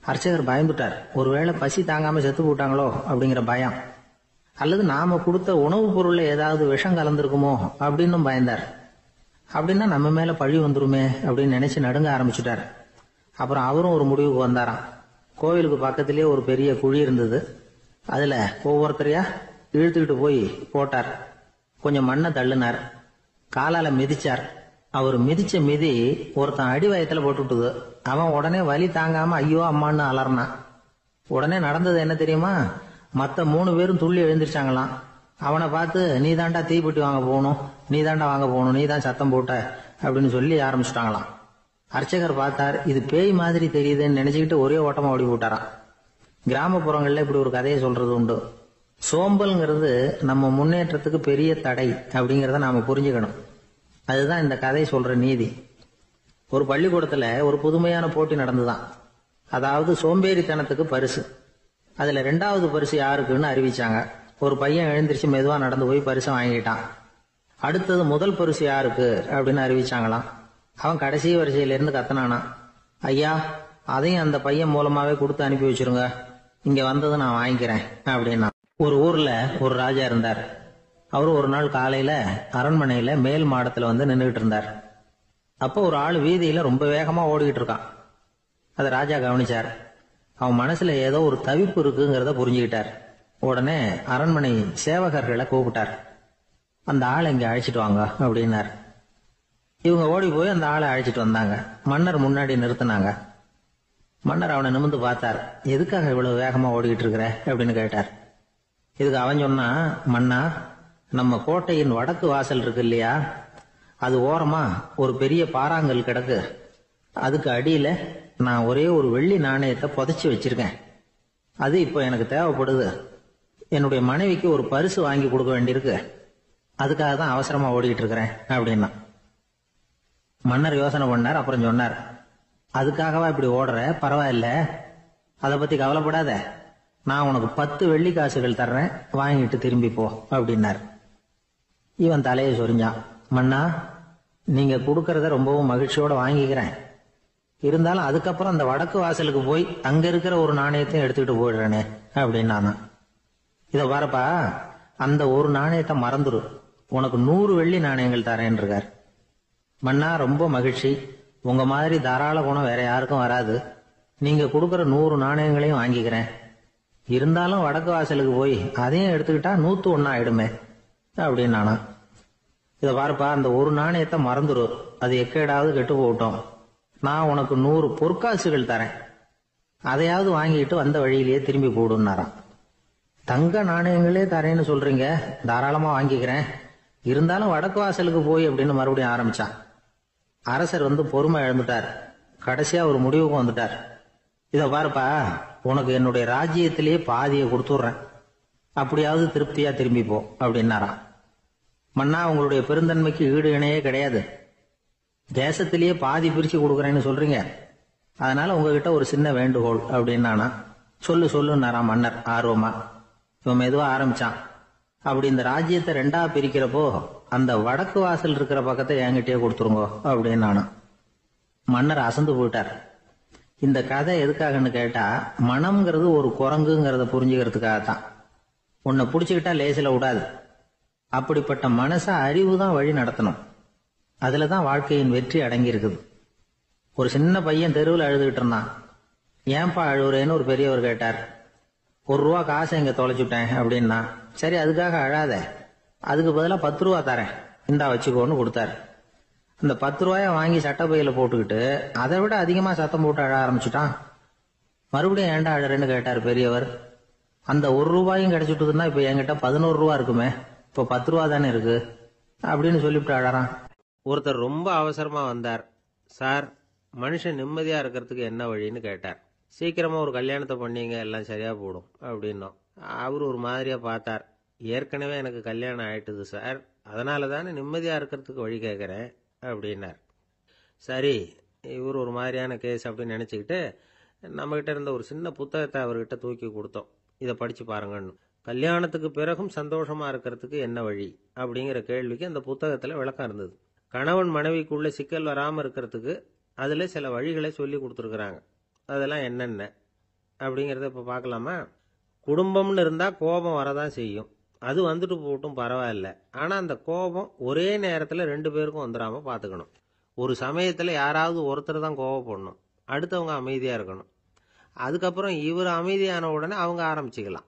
S2: அர்ச்சகர் பயந்துட்டார். ஒருவேளை பசி தாங்காம செத்து போட்டாங்களோ அப்படிங்கிற பயம், அல்லது நாம கொடுத்த உணவுப் பொருள்ல ஏதாவது விஷம் கலந்துருக்குமோ அப்படின்னு பயந்தார். அப்படின்னா நம்ம மேல பழி வந்துருமே அப்படின்னு நினைச்சு நடுங்க ஆரம்பிச்சுட்டார். அப்புறம் அவரும் ஒரு முடிவுக்கு வந்தாராம். கோவிலுக்கு பக்கத்திலேயே ஒரு பெரிய குழி இருந்தது. அதுல ஒவ்வொருத்தரையா இழுத்துக்கிட்டு போய் போட்டார். கொஞ்சம் மண்ணை தள்ளினார். காலால மிதிச்சார். அவர் மிதிச்ச மிதி ஒருத்தன் அடி வயத்துல போட்டுவிட்டது. அவன் உடனே வலி தாங்காம ஐயோ அம்மான்னு அலறினான். உடனே நடந்தது என்ன தெரியுமா? மத்த 3 பேரும் துள்ளி எழுந்திருச்சாங்களாம். அவனை பார்த்து நீ தாண்டா தீப்பெட்டி வாங்க போகணும், நீ தாண்டா வாங்க போகணும், நீ தான் சத்தம் போட்ட அப்படின்னு சொல்லி ஆரம்பிச்சுட்டாங்களாம். அர்ச்சகர் பார்த்தார். இது பேய் மாதிரி தெரியுதுன்னு நினைச்சுக்கிட்டு ஒரே ஓட்டமா ஓடி போட்டாராம். கிராமப்புறங்கள்ல இப்படி ஒரு கதையை சொல்றது உண்டு. சோம்பல்ங்கிறது நம்ம முன்னேற்றத்துக்கு பெரிய தடை அப்படிங்கறத நாம புரிஞ்சுக்கணும். அதுதான் இந்த கதை சொல்ற நீதி. ஒரு பள்ளிக்கூடத்துல ஒரு புதுமையான போட்டி நடந்துதான். அதாவது சோம்பேறித்தனத்துக்கு பரிசு. அதுல 2வது பரிசு யாருக்குன்னு அறிவிச்சாங்க. ஒரு பையன் எழுந்திருச்சு மெதுவா நடந்து போய் பரிசை வாங்கிட்டான். அடுத்தது முதல் பரிசு யாருக்கு அப்படின்னு அறிவிச்சாங்களாம். அவன் கடைசி வரிசையில இருந்து கத்தனானா, ஐயா அதையும் அந்த பையன் மூலமாவே கொடுத்து அனுப்பி வச்சிருங்க, இங்க வந்தது நான் வாங்கிக்கிறேன் அப்படின்னா. ஒரு ஊர்ல ஒரு ராஜா இருந்தார். அவரு ஒரு நாள் காலையில அரண்மனையில மேல் மாடத்துல வந்து நின்றுகிட்டு இருந்தார். அப்போ ஒரு ஆள் வீதியில ரொம்ப வேகமா ஓடிக்கிட்டு இருக்கான். அதை ராஜா கவனிச்சார். அவன் மனசுல ஏதோ ஒரு தவிப்பு இருக்குங்கிறத புரிஞ்சுக்கிட்டார். உடனே அரண்மனை சேவகர்களை கூப்பிட்டார். அந்த ஆளை இங்க அழைச்சிட்டு வாங்க அப்படின்னார். இவங்க ஓடி போய் அந்த ஆளை அழைச்சிட்டு வந்தாங்க. மன்னர் முன்னாடி நிறுத்தினாங்க. மன்னர் அவனை நிமிர்ந்து பார்த்தார். எதுக்காக இவ்வளவு வேகமா ஓடிக்கிட்டு இருக்கிற அப்படின்னு கேட்டார். இதுக்கு அவன் சொன்னா, மன்னா நம்ம கோட்டையின் வடக்கு வாசல் இருக்கு இல்லையா, அது ஓரமா ஒரு பெரிய பாறாங்கல் கிடக்கு. அதுக்கு அடியில நான் ஒரே ஒரு வெள்ளி நாணயத்தை புதைச்சி வச்சிருக்கேன். அது இப்போ எனக்கு தேவைப்படுது. என்னுடைய மனைவிக்கு ஒரு பரிசு வாங்கி கொடுக்க வேண்டியிருக்கு. அதுக்காக தான் அவசரமா ஓடிக்கிட்டு இருக்கிறேன் அப்படின்னா. மன்னர் யோசனை பண்ணார். அப்புறம் சொன்னார், அதுக்காகவா இப்படி ஓடுற? பரவாயில்ல, அதை பத்தி கவலைப்படாத. நான் உனக்கு 10 வெள்ளி காசுகள் தர்றேன், வாங்கிட்டு திரும்பி போ அப்படின்னார். இவன் தலையை சொரிஞ்சான். மன்னா நீங்க கொடுக்கறத ரொம்பவும் மகிழ்ச்சியோட வாங்கிக்கிறேன். இருந்தாலும் அதுக்கப்புறம் அந்த வடக்கு வாசலுக்கு போய் அங்க இருக்கிற ஒரு நாணயத்தையும் எடுத்துக்கிட்டு போயிடுறேனே அப்படின்னா. இத பாருப்பா, அந்த ஒரு நாணயத்தை மறந்துரு, உனக்கு 100 வெள்ளி நாணயங்கள் தரேன் இருக்கார். மன்னா ரொம்ப மகிழ்ச்சி, உங்க மாதிரி தாராள குணம் வேற யாருக்கும் வராது. நீங்க கொடுக்கற 100 நாணயங்களையும் வாங்கிக்கிறேன். இருந்தாலும் வடக்கு வாசலுக்கு போய் அதையும் எடுத்துக்கிட்டா 101 ஆயிடுமே அப்படின்னானா. இத பாருப்பா, அந்த ஒரு நாணயத்தை மறந்துரு, அது எக்கேடாவது கெட்டு போகட்டும். நான் உனக்கு 100 பொற்காசுகள் தரேன், அதையாவது வாங்கிட்டு வந்த வழியிலேயே திரும்பி போடுன்னாராம். தங்க நாணயங்களே தரேன்னு சொல்றீங்க, தாராளமா வாங்கிக்கிறேன். இருந்தாலும் வடக்கு வாசலுக்கு போய் அப்படின்னு மறுபடியும் ஆரம்பிச்சான். அரசர் வந்து பொறுமை இழந்துட்டார். கடைசியா ஒரு முடிவுக்கு வந்துட்டார். இத பாருப்பா, உனக்கு என்னுடைய ராஜ்யத்திலேயே பாதியை கொடுத்துடுறேன், அப்படியாவது திருப்தியா திரும்பி போ அப்படின்னாராம். மன்னா, உங்களுடைய பெருந்தன்மைக்கு ஈடு இணையே கிடையாது. தேசத்திலேயே பாதி பிரிச்சு கொடுக்குறேன்னு சொல்றீங்க, அதனால உங்ககிட்ட ஒரு சின்ன வேண்டுகோள் அப்படின்னானா. சொல்லுன்னாராம் மன்னர் ஆர்வமா. இவன் மெதுவா ஆரம்பிச்சான். அப்படி இந்த ராஜ்யத்தை ரெண்டா பிரிக்கிறப்போ அந்த வடக்கு வாசல் இருக்கிற பக்கத்தை என்கிட்டயே கொடுத்துருங்கோ அப்படின்னானா. மன்னர் அசந்து போயிட்டார். இந்த கதை எதுக்காகன்னு கேட்டா, மனம்ங்கிறது ஒரு குரங்குங்கிறத புரிஞ்சுக்கிறதுக்காகத்தான். உன்னை புடிச்சுக்கிட்டா லேசில விடாது. அப்படிப்பட்ட மனச அறிவு தான் வழி நடத்தணும். அதுலதான் வாழ்க்கையின் வெற்றி அடங்கி இருக்குது. ஒரு சின்ன பையன் தெருவில் அழுதுகிட்டு இருந்தான். ஏன்பா அழுவுறேன்னு ஒரு பெரியவர் கேட்டார். ₹1 காசை இங்க தொலைச்சுட்டேன் அப்படின்னா. சரி, அதுக்காக அழாத, அதுக்கு பதிலாக 10 ரூபா தரேன், இந்தா வச்சுக்கோன்னு கொடுத்தாரு. அந்த 10 ரூபாய வாங்கி சட்டப்பையில போட்டுக்கிட்டு அதை விட அதிகமா சத்தம் போட்டு அழ ஆரம்பிச்சுட்டான். மறுபடியும் ஏன்டா அழறேன்னு கேட்டார் பெரியவர். அந்த ₹1 கிடைச்சிட்டுதுன்னா இப்ப என்கிட்ட 11 ரூபா இருக்குமே, இப்ப 10 ரூபா தானே இருக்கு அப்படின்னு சொல்லிவிட்டு அழறான்.
S1: ஒருத்தர் ரொம்ப அவசரமா வந்தார். சார், மனுஷன் நிம்மதியா இருக்கிறதுக்கு என்ன வழின்னு கேட்டார். சீக்கிரமா ஒரு கல்யாணத்தை பண்ணீங்க, எல்லாம் சரியா போடும் அப்படின்னோம். அவர் ஒரு மாதிரியா பார்த்தார். ஏற்கனவே எனக்கு கல்யாணம் ஆயிட்டுது சார், அதனால தானே நிம்மதியா இருக்கிறதுக்கு வழி கேட்கறேன் அப்படின்னார். சரி, இவர் ஒரு மாதிரியான கேஸ் அப்படின்னு நினைச்சுக்கிட்டு நம்மகிட்ட இருந்த ஒரு சின்ன புத்தகத்தை அவர்கிட்ட தூக்கி கொடுத்தோம். இதை படிச்சு பாருங்கன்னு. கல்யாணத்துக்கு பிறகும் சந்தோஷமா இருக்கிறதுக்கு என்ன வழி அப்படிங்கிற கேள்விக்கு அந்த புத்தகத்துல விளக்கம் இருந்தது. கணவன் மனைவிக்குள்ள சிக்கல் வராம இருக்கிறதுக்கு அதுல சில வழிகளை சொல்லி கொடுத்துருக்குறாங்க. அதெல்லாம் என்னென்ன அப்படிங்கிறத இப்ப பார்க்கலாமா? குடும்பம்னு இருந்தா கோபம் வரதான் செய்யும். அது வந்துட்டு போட்டும் பரவாயில்ல. ஆனா அந்த கோபம் ஒரே நேரத்துல 2 பேருக்கும் வந்துடாம பாத்துக்கணும். ஒரு சமயத்துல யாராவது ஒருத்தர் தான் கோபப்படணும், அடுத்தவங்க அமைதியா இருக்கணும். அதுக்கப்புறம் இவர் அமைதியான உடனே அவங்க ஆரம்பிச்சுக்கலாம்.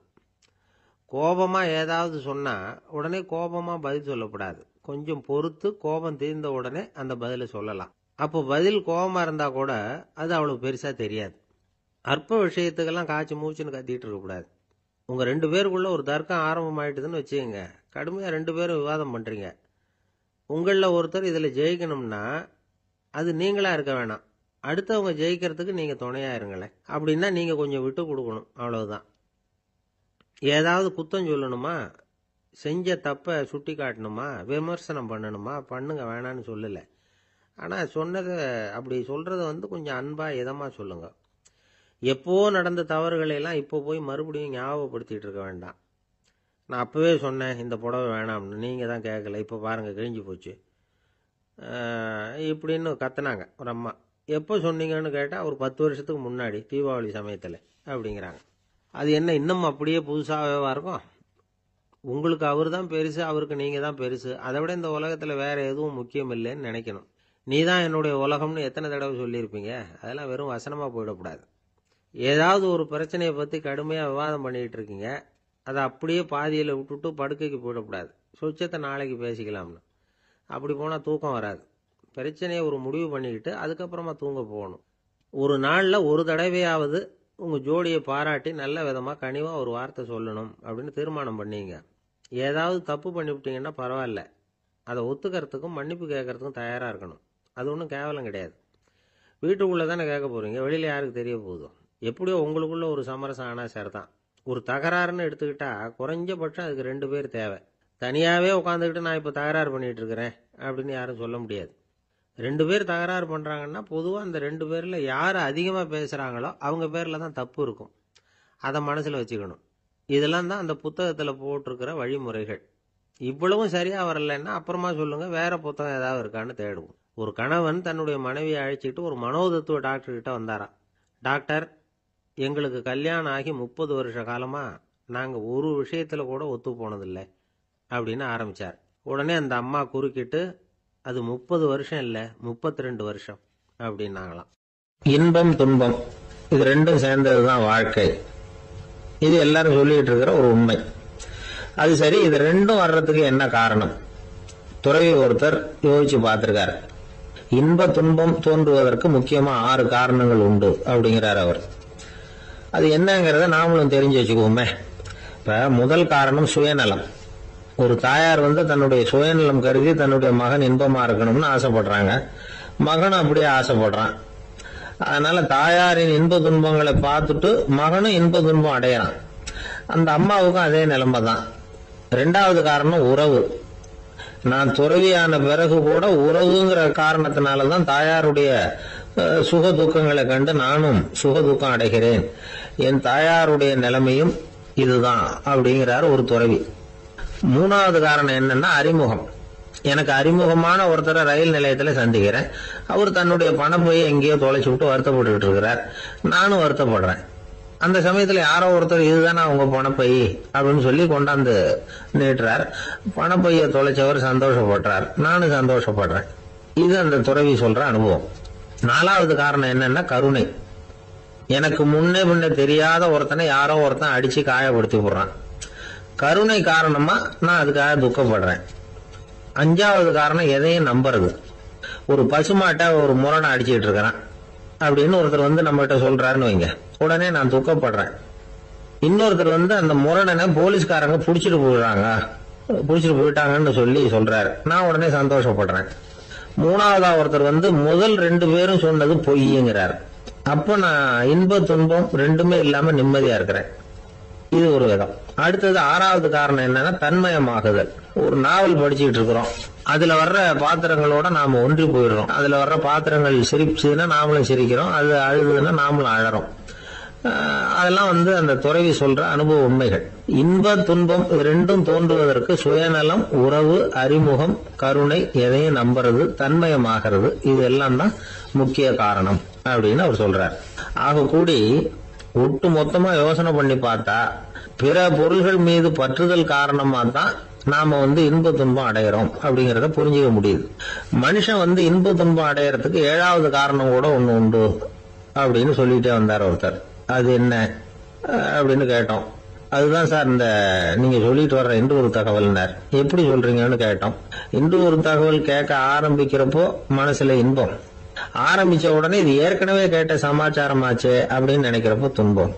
S1: கோபமா ஏதாவது சொன்னா உடனே கோபமா பதில் சொல்லக்கூடாது. கொஞ்சம் பொறுத்து கோபம் தீர்ந்த உடனே அந்த பதிலை சொல்லலாம். அப்போ பதில் கோபமா இருந்தா கூட அது அவ்வளவு பெருசா தெரியாது. அற்ப விஷயத்துக்கெல்லாம் காய்ச்சி மூச்சுன்னு கத்திட்டு இருக்கக்கூடாது. உங்க 2 பேருக்குள்ள ஒரு தர்க்கம் ஆரம்பமாயிட்டுதுன்னு வச்சுக்கோங்க. கடுமையா 2 பேரும் விவாதம் பண்றீங்க. உங்கள ஒருத்தர் இதுல ஜெயிக்கணும்னா அது நீங்களா இருக்க வேணாம், அடுத்தவங்க ஜெயிக்கிறதுக்கு நீங்க துணையா இருங்களேன். அப்படின்னா நீங்க கொஞ்சம் விட்டு கொடுக்கணும், அவ்வளவுதான். ஏதாவது குத்தம் சொல்லணுமா, செஞ்ச தப்ப சுட்டி காட்டணுமா, விமர்சனம் பண்ணணுமா, பண்ணுங்க, வேணான்னு சொல்லல. ஆனா சொன்னதை அப்படி சொல்றத கொஞ்சம் அன்பா இதமா சொல்லுங்க. எப்போ நடந்த தவறுகளை எல்லாம் இப்போ போய் மறுபடியும் ஞாபகப்படுத்திட்டு இருக்க வேண்டாம். நான் அப்பவே சொன்னேன் இந்த புடவை வேணாம்னு, நீங்க தான் கேட்கல, இப்போ பாருங்க கிழிஞ்சு போச்சு இப்படின்னு கத்துனாங்க ஒரு அம்மா. எப்போ சொன்னீங்கன்னு கேட்டா ஒரு 10 வருஷத்துக்கு முன்னாடி தீபாவளி சமயத்துல அப்படிங்கிறாங்க. அது என்ன இன்னும் அப்படியே புதுசாகவா இருக்கும்? உங்களுக்கு அவர் தான் பெருசு, அவருக்கு நீங்க தான் பெருசு. அதை விட இந்த உலகத்துல வேற எதுவும் முக்கியம் இல்லைன்னு நினைக்கணும். நீ தான் என்னுடைய உலகம்னு எத்தனை தடவை சொல்லியிருப்பீங்க? அதெல்லாம் வெறும் வசனமா போயிடக்கூடாது. ஏதாவது ஒரு பிரச்சனையை பத்தி கடுமையா விவாதம் பண்ணிட்டு இருக்கீங்க, அதை அப்படியே பாதியில விட்டுட்டு படுக்கைக்கு போயிடக்கூடாது. சொச்சத்தை நாளைக்கு பேசிக்கலாம்னு. அப்படி போனா தூக்கம் வராது. பிரச்சனையை ஒரு முடிவு பண்ணிக்கிட்டு அதுக்கப்புறமா தூங்க போகணும். ஒரு நாள்ல ஒரு தடவையாவது உங்க ஜோடியை பாராட்டி நல்ல விதமா கனிவா ஒரு வார்த்தை சொல்லணும் அப்படின்னு தீர்மானம் பண்ணீங்க. ஏதாவது தப்பு பண்ணிவிட்டீங்கன்னா பரவாயில்ல, அதை ஒத்துக்கிறதுக்கும் மன்னிப்பு கேட்கறதுக்கும் தயாரா இருக்கணும். அது ஒன்றும் கேவலம் கிடையாது. வீட்டுக்குள்ள தானே கேட்க போறீங்க, வெளியில யாருக்கு தெரிய போகுதோ? எப்படியோ உங்களுக்குள்ள ஒரு சமரசம் ஆனா சரிதான். ஒரு தகராறுன்னு எடுத்துக்கிட்டா குறைஞ்சபட்சம் அதுக்கு 2 பேர் தேவை. தனியாவே உட்காந்துக்கிட்டு நான் இப்ப தகராறு பண்ணிட்டு இருக்கிறேன் அப்படின்னு யாரும் சொல்ல முடியாது. 2 பேர் தகராறு பண்றாங்கன்னா பொதுவா அந்த 2 பேர்ல யாரு அதிகமா பேசுறாங்களோ அவங்க பேர்ல தான் தப்பு இருக்கும். அதை மனசுல வச்சுக்கணும். இதெல்லாம் தான் அந்த புத்தகத்துல போட்டிருக்கிற வழிமுறைகள். இவ்வளவும் சரியா வரலன்னா அப்புறமா சொல்லுங்க, வேற புத்தகம் ஏதாவது இருக்கான்னு தேடுவோம். ஒரு கணவன் தன்னுடைய மனைவியை அழைச்சிட்டு ஒரு மனோதத்துவ டாக்டர் கிட்ட வந்தாராம். டாக்டர், எங்களுக்கு கல்யாணம் ஆகி 30 வருஷ காலமா நாங்க ஒரு விஷயத்துல கூட ஒத்து போனதில்லை அப்படின்னு ஆரம்பிச்சார். உடனே அந்த அம்மா குறுக்கிட்டு, அது 30 வருஷம் இல்ல 32 வருஷம் அப்படின்னாங்களாம். இன்பம் துன்பம் இது ரெண்டும் சேர்ந்ததுதான் வாழ்க்கை. இது எல்லாரும் சொல்லிட்டு இருக்கிற ஒரு உண்மை. அது சரி, இது ரெண்டும் வர்றதுக்கு என்ன காரணம்? துறவி ஒருத்தர் யோசிச்சு பார்த்திருக்காரு. இன்ப துன்பம் தோன்றுவதற்கு முக்கியமா 6 காரணங்கள் உண்டு அப்படிங்கிறார் அவர். அது என்னங்கிறத நாமளும் தெரிஞ்சு வச்சுக்குவோமே. இப்ப முதல் காரணம் சுயநலம். ஒரு தாயார் தன்னுடைய சுயநலம் கருதி தன்னுடைய மகன் இன்பமா இருக்கணும்னு ஆசைப்படுறாங்க. மகனும் அப்படியே ஆசைப்படுறான். அதனால தாயாரின் இன்ப துன்பங்களை பார்த்துட்டு மகனும் இன்ப துன்பம் அடையறான். அந்த அம்மாவுக்கும் அதே நிலைமை தான். 2வது காரணம் உறவு. நான் துறவியான பிறகு கூட உறவுங்கிற காரணத்தினாலதான் தாயாருடைய சுக துக்கங்களை கண்டு நானும் சுக துக்கம் அடைகிறேன். என் தாயாருடைய நிலைமையும் இதுதான் அப்படிங்கிறார் ஒரு துறவி. மூணாவது காரணம் என்னன்னா அறிமுகம். எனக்கு அறிமுகமான ஒருத்தரை ரயில் நிலையத்தில் சந்திக்கிறேன். அவர் தன்னுடைய பணப்பையை எங்கேயோ தொலைச்சு விட்டு வருத்தப்பட்டு இருக்கிறார். நானும் வருத்தப்படுறேன். அந்த சமயத்தில் யாரோ ஒருத்தர் இதுதானே அவங்க பணப்பை அப்படின்னு சொல்லி கொண்டாந்து நீட்டுறார். பணப்பையை தொலைச்சவர் சந்தோஷப்படுறார், நானும் சந்தோஷப்படுறேன். இது அந்த துறவி சொல்ற அனுபவம். நாலாவது காரணம் என்னன்னா கருணை. எனக்கு முன்னே தெரியாத ஒருத்தனை யாரோ ஒருத்தன் அடிச்சு காயப்படுத்தி போடுறான். கருணை காரணமா நான் அதுக்காக துக்கப்படுறேன். அஞ்சாவது காரணம் எதையும் நம்புறது. ஒரு பசுமாட்டை ஒரு முரணை அடிச்சுட்டு இருக்கிறான் அப்படின்னு ஒருத்தர் வந்து நம்மகிட்ட சொல்றாருன்னு வைங்க, உடனே நான் துக்கப்படுறேன். இன்னொருத்தர் வந்து அந்த முரணனை போலீஸ்காரங்க புடிச்சிட்டு போயிட்டாங்கன்னு சொல்லி சொல்றாரு, நான் உடனே சந்தோஷப்படுறேன். மூணாவதா ஒருத்தர் வந்து முதல் 2 பேரும் சொன்னது பொய்யுங்கிறார். அப்ப நான் இன்ப துன்பம் ரெண்டுமே இல்லாம நிம்மதியா இருக்கிறேன். இது ஒரு விதம். அடுத்தது 6வது காரணம் என்னன்னா தன்மயமாகுதல். ஒரு நாவல் படிச்சுட்டு இருக்கிறோம், அதுல வர்ற பாத்திரங்களோட நாம ஒன்றி போயிடுறோம். அதுல வர்ற பாத்திரங்கள் சிரிச்சுன்னா நாமளும் சிரிக்கிறோம், அது அழுதுன்னா நாமளும் அழறோம். அதெல்லாம் வந்து அந்த துறவி சொல்ற அனுபவ உண்மைகள். இன்ப துன்பம் ரெண்டும் தோன்றுவதற்கு சுயநலம், உறவு, அறிமுகம், கருணை, எதையும் நம்புறது, தன்மயமாகிறது, இது எல்லாம் தான் முக்கிய காரணம் அப்படின்னு அவர் சொல்றார். ஆக கூடி ஒட்டு மொத்தமா யோசனை பண்ணி பார்த்தா பிற பொருள்கள் மீது பற்றுதல் காரணமா தான் நாம வந்து இன்ப துன்பம் அடையிறோம் அப்படிங்கறத புரிஞ்சுக்க முடியுது. மனுஷன் வந்து இன்ப துன்பம் அடையறதுக்கு 7வது காரணம் கூட ஒண்ணு உண்டு அப்படின்னு சொல்லிட்டே வந்தார் ஒருத்தர். அது என்ன அப்படின்னு கேட்டோம். அதுதான் சார் இந்த நீங்க சொல்லிட்டு வர்ற இன்று ஒரு தகவல்னார். எப்படி சொல்றீங்கன்னு கேட்டோம். இன்று ஒரு தகவல் கேட்க ஆரம்பிக்கிறப்போ மனசுல இன்பம், ஆரம்பிச்ச உடனே இது ஏற்கனவே கேட்ட சமாச்சாரமாச்சே அப்படின்னு நினைக்கிறப்போ துன்பம்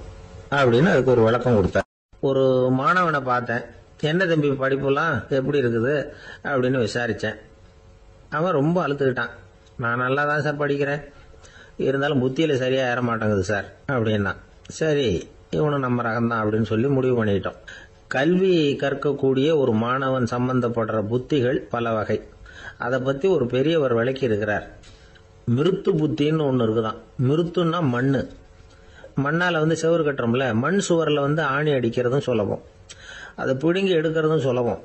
S1: அப்படின்னு அதுக்கு ஒரு விளக்கம் கொடுத்தார். ஒரு மாணவனை பார்த்தேன், என்ன தம்பி படிப்புலாம் எப்படி இருக்குது அப்படின்னு விசாரிச்சேன். அவன் ரொம்ப அழுத்துக்கிட்டான். நான் நல்லா தான் சார் படிக்கிறேன், இருந்தாலும் புத்தியில சரியா ஏற மாட்டேங்குது சார் அப்படின்னா. சரி, இவனும் நம்ம ரகம்தான் அப்படின்னு சொல்லி முடிவு பண்ணிட்டோம். கல்வி கற்கக்கூடிய ஒரு மாணவன் சம்பந்தப்படுற புத்திகள் பல வகை. அதை பத்தி ஒரு பெரியவர் விளக்கி இருக்கிறார். மிருத்து புத்தின்னு ஒண்ணு இருக்குதான். மிருத்துன்னா மண்ணு. மண்ணால வந்து செவுறு கட்டுறோம்ல, மண் சுவரில் வந்து ஆணி அடிக்கிறதும் சுலபம், அதை பிடுங்கி எடுக்கிறதும் சுலபம்.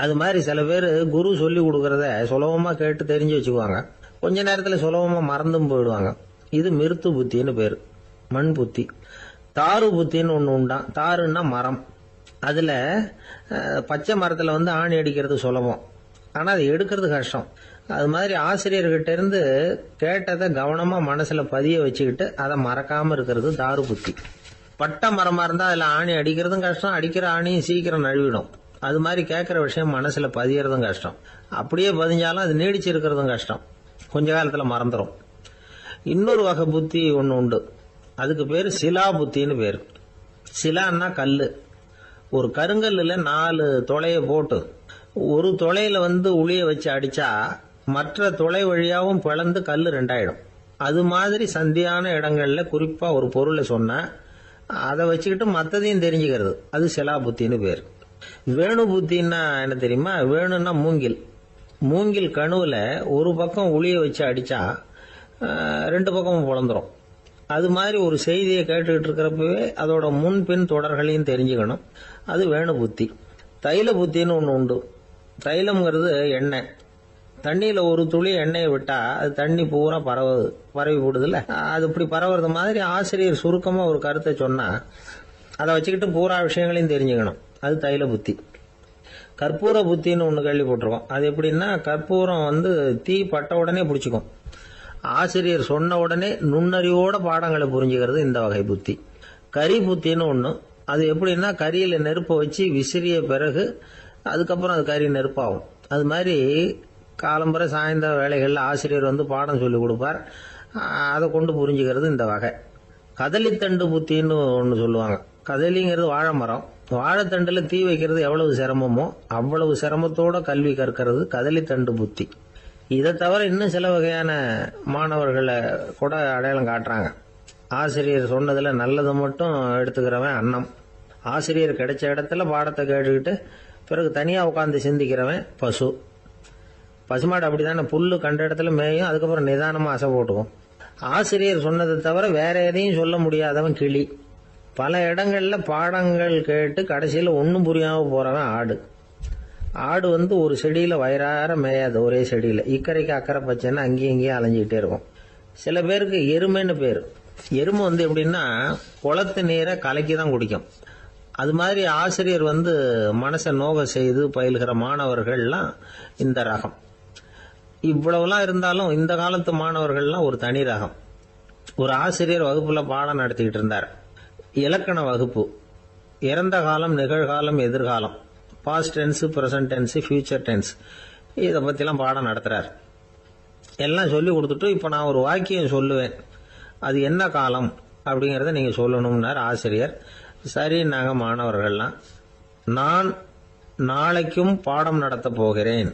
S1: அது மாதிரி சில பேர் குரு சொல்லி கொடுக்கறத சுலபமா கேட்டு தெரிஞ்சு வச்சுக்குவாங்க, கொஞ்ச நேரத்துல சுலபமா மறந்தும் போயிடுவாங்க. இது மிருத்து புத்தின்னு பேரு, மண் புத்தி. தாரு புத்தின்னு ஒண்ணு உண்டான். தாருன்னா மரம். அதுல பச்சை மரத்துல வந்து ஆணி அடிக்கிறது சுலபம், ஆனா அது எடுக்கிறது கஷ்டம். அது மாதிரி ஆசிரியர்கிட்ட இருந்து கேட்டதை கவனமா மனசுல பதிய வச்சுக்கிட்டு அதை மறக்காம இருக்கிறது தாரு புத்தி. பட்டை மரமா இருந்தா அதுல ஆணி அடிக்கிறதும் கஷ்டம், அடிக்கிற ஆணியும் சீக்கிரம் நழுவிடும். அது மாதிரி கேட்கிற விஷயம் மனசுல பதியறதும் கஷ்டம். அப்படியே பதிஞ்சாலும் அது நீடிச்சு இருக்கிறதும் கஷ்டம், கொஞ்ச காலத்துல மறந்துடும். இன்னொரு வகை புத்தி ஒண்ணு உண்டு, அதுக்கு பேரு சிலா புத்தின்னு பேரு. சிலான்னா கல்லு. ஒரு கருங்கல்லுல 4 துளைய போட்டு ஒரு துளையில வந்து உளிய வச்சு அடிச்சா மற்ற துளை வழியாவும் பிளந்து கல்லு 2ஆயிடும். அது மாதிரி சந்தியான இடங்கள்ல குறிப்பா ஒரு பொருளை சொன்னா அதை வச்சுக்கிட்டு மற்றதையும் தெரிஞ்சுக்கிறது, அது சிலா புத்தின்னு பேர். வேணு புத்தின்னா என்ன தெரியுமா? வேணும்னா மூங்கில். மூங்கில் கணுவுல ஒரு பக்கம் உளிய வச்சு அடிச்சா 2 பக்கமும் பிளந்துரும். அது மாதிரி ஒரு செய்தியை கேட்டுக்கிட்டு இருக்கிறப்பவே அதோட முன்பின் தொடர்களையும் தெரிஞ்சுக்கணும், அது வேணு புத்தி. தைல புத்தின்னு ஒண்ணு உண்டு. தைலம்ங்கிறது எண்ணெய். தண்ணியில ஒரு துளி எண்ணெயை விட்டா அது தண்ணி பூரா பரவி போடுதுல்ல, அது இப்படி பரவுறது மாதிரி ஆசிரியர் சுருக்கமா ஒரு கருத்தை சொன்னா அதை வச்சுக்கிட்டு பூரா விஷயங்களையும் தெரிஞ்சுக்கணும், அது தைல புத்தி. கற்பூர புத்தின்னு ஒண்ணு கேள்விப்பட்டிருக்கோம். அது எப்படின்னா, கற்பூரம் வந்து தீ பட்ட உடனே பிடிச்சிக்கும். ஆசிரியர் சொன்ன உடனே நுண்ணறிவோட பாடங்களை புரிஞ்சுக்கிறது இந்த வகை புத்தி. கரி புத்தின்னு ஒண்ணு. அது எப்படின்னா, கரியில நெருப்பை வச்சு விசிறிய பிறகு அதுக்கப்புறம் அது கறி நெருப்பாகும். அது மாதிரி காலம்பரை சாயந்தர வேலைகள்ல ஆசிரியர் வந்து பாடம் சொல்லி கொடுப்பார், அதை கொண்டு புரிஞ்சுக்கிறது இந்த வகை. கதலித்தண்டு புத்தின்னு ஒண்ணு சொல்லுவாங்க. கதலிங்கிறது வாழை மரம். வாழைத்தண்டுல தீ வைக்கிறது எவ்வளவு சிரமமோ அவ்வளவு சிரமத்தோட கல்வி கற்கிறது கதலித்தண்டு புத்தி. இதை தவிர இன்னும் சில வகையான மாணவர்களை கூட அடையாளம் காட்டுறாங்க. ஆசிரியர் சொன்னதுல நல்லதை மட்டும் எடுத்துக்கிறவன் அன்னம். ஆசிரியர் கிடைச்ச இடத்துல பாடத்தை கேட்டுக்கிட்டு பிறகு தனியா உட்காந்து சிந்திக்கிறவன் பசு. பசுமாடு அப்படித்தானே, புல்லு கண்ட இடத்துல மேயும், அதுக்கப்புறம் நிதானமா அசை போட்டுக்கும். ஆசிரியர் சொன்னதை தவிர வேற எதையும் சொல்ல முடியாதவன் கிளி. பல இடங்கள்ல பாடங்கள் கேட்டு கடைசியில் ஒன்றும் புரியாம போறவன் ஆடு. ஆடு ஒரு செடியில வயிறார மேயாது, ஒரே செடியில இக்கரைக்கு அக்கறை பச்சைன்னு அங்கேயும் இங்கேயும் அலைஞ்சிக்கிட்டே இருக்கும். சில பேருக்கு எருமைன்னு பேர். எருமை எப்படின்னா குளத்து நீரை கலக்கி தான் குடிக்கும். அது மாதிரி ஆசிரியர் மனசை நோக செய்து பயில்கிற மாணவர்கள்லாம் இந்த ரகம். இவ்வளவுலாம் இருந்தாலும் இந்த காலத்து மாணவர்கள்லாம் ஒரு தனி ரகம். ஒரு ஆசிரியர் வகுப்புல பாடம் நடத்திக்கிட்டு இருந்தார். இலக்கண வகுப்பு. இறந்த காலம், நிகழ்காலம், எதிர்காலம், past tense, present tense, future tense, இதை பத்திலாம் பாடம் நடத்துறார். எல்லாம் சொல்லி கொடுத்துட்டு இப்ப நான் ஒரு வாக்கியம் சொல்லுவேன், அது என்ன காலம் அப்படிங்கறத நீங்க சொல்லணும்னார் ஆசிரியர். சரி, நாங்க மாணவர்கள்லாம், நான் நாளைக்கும் பாடம் நடத்த போகிறேன்,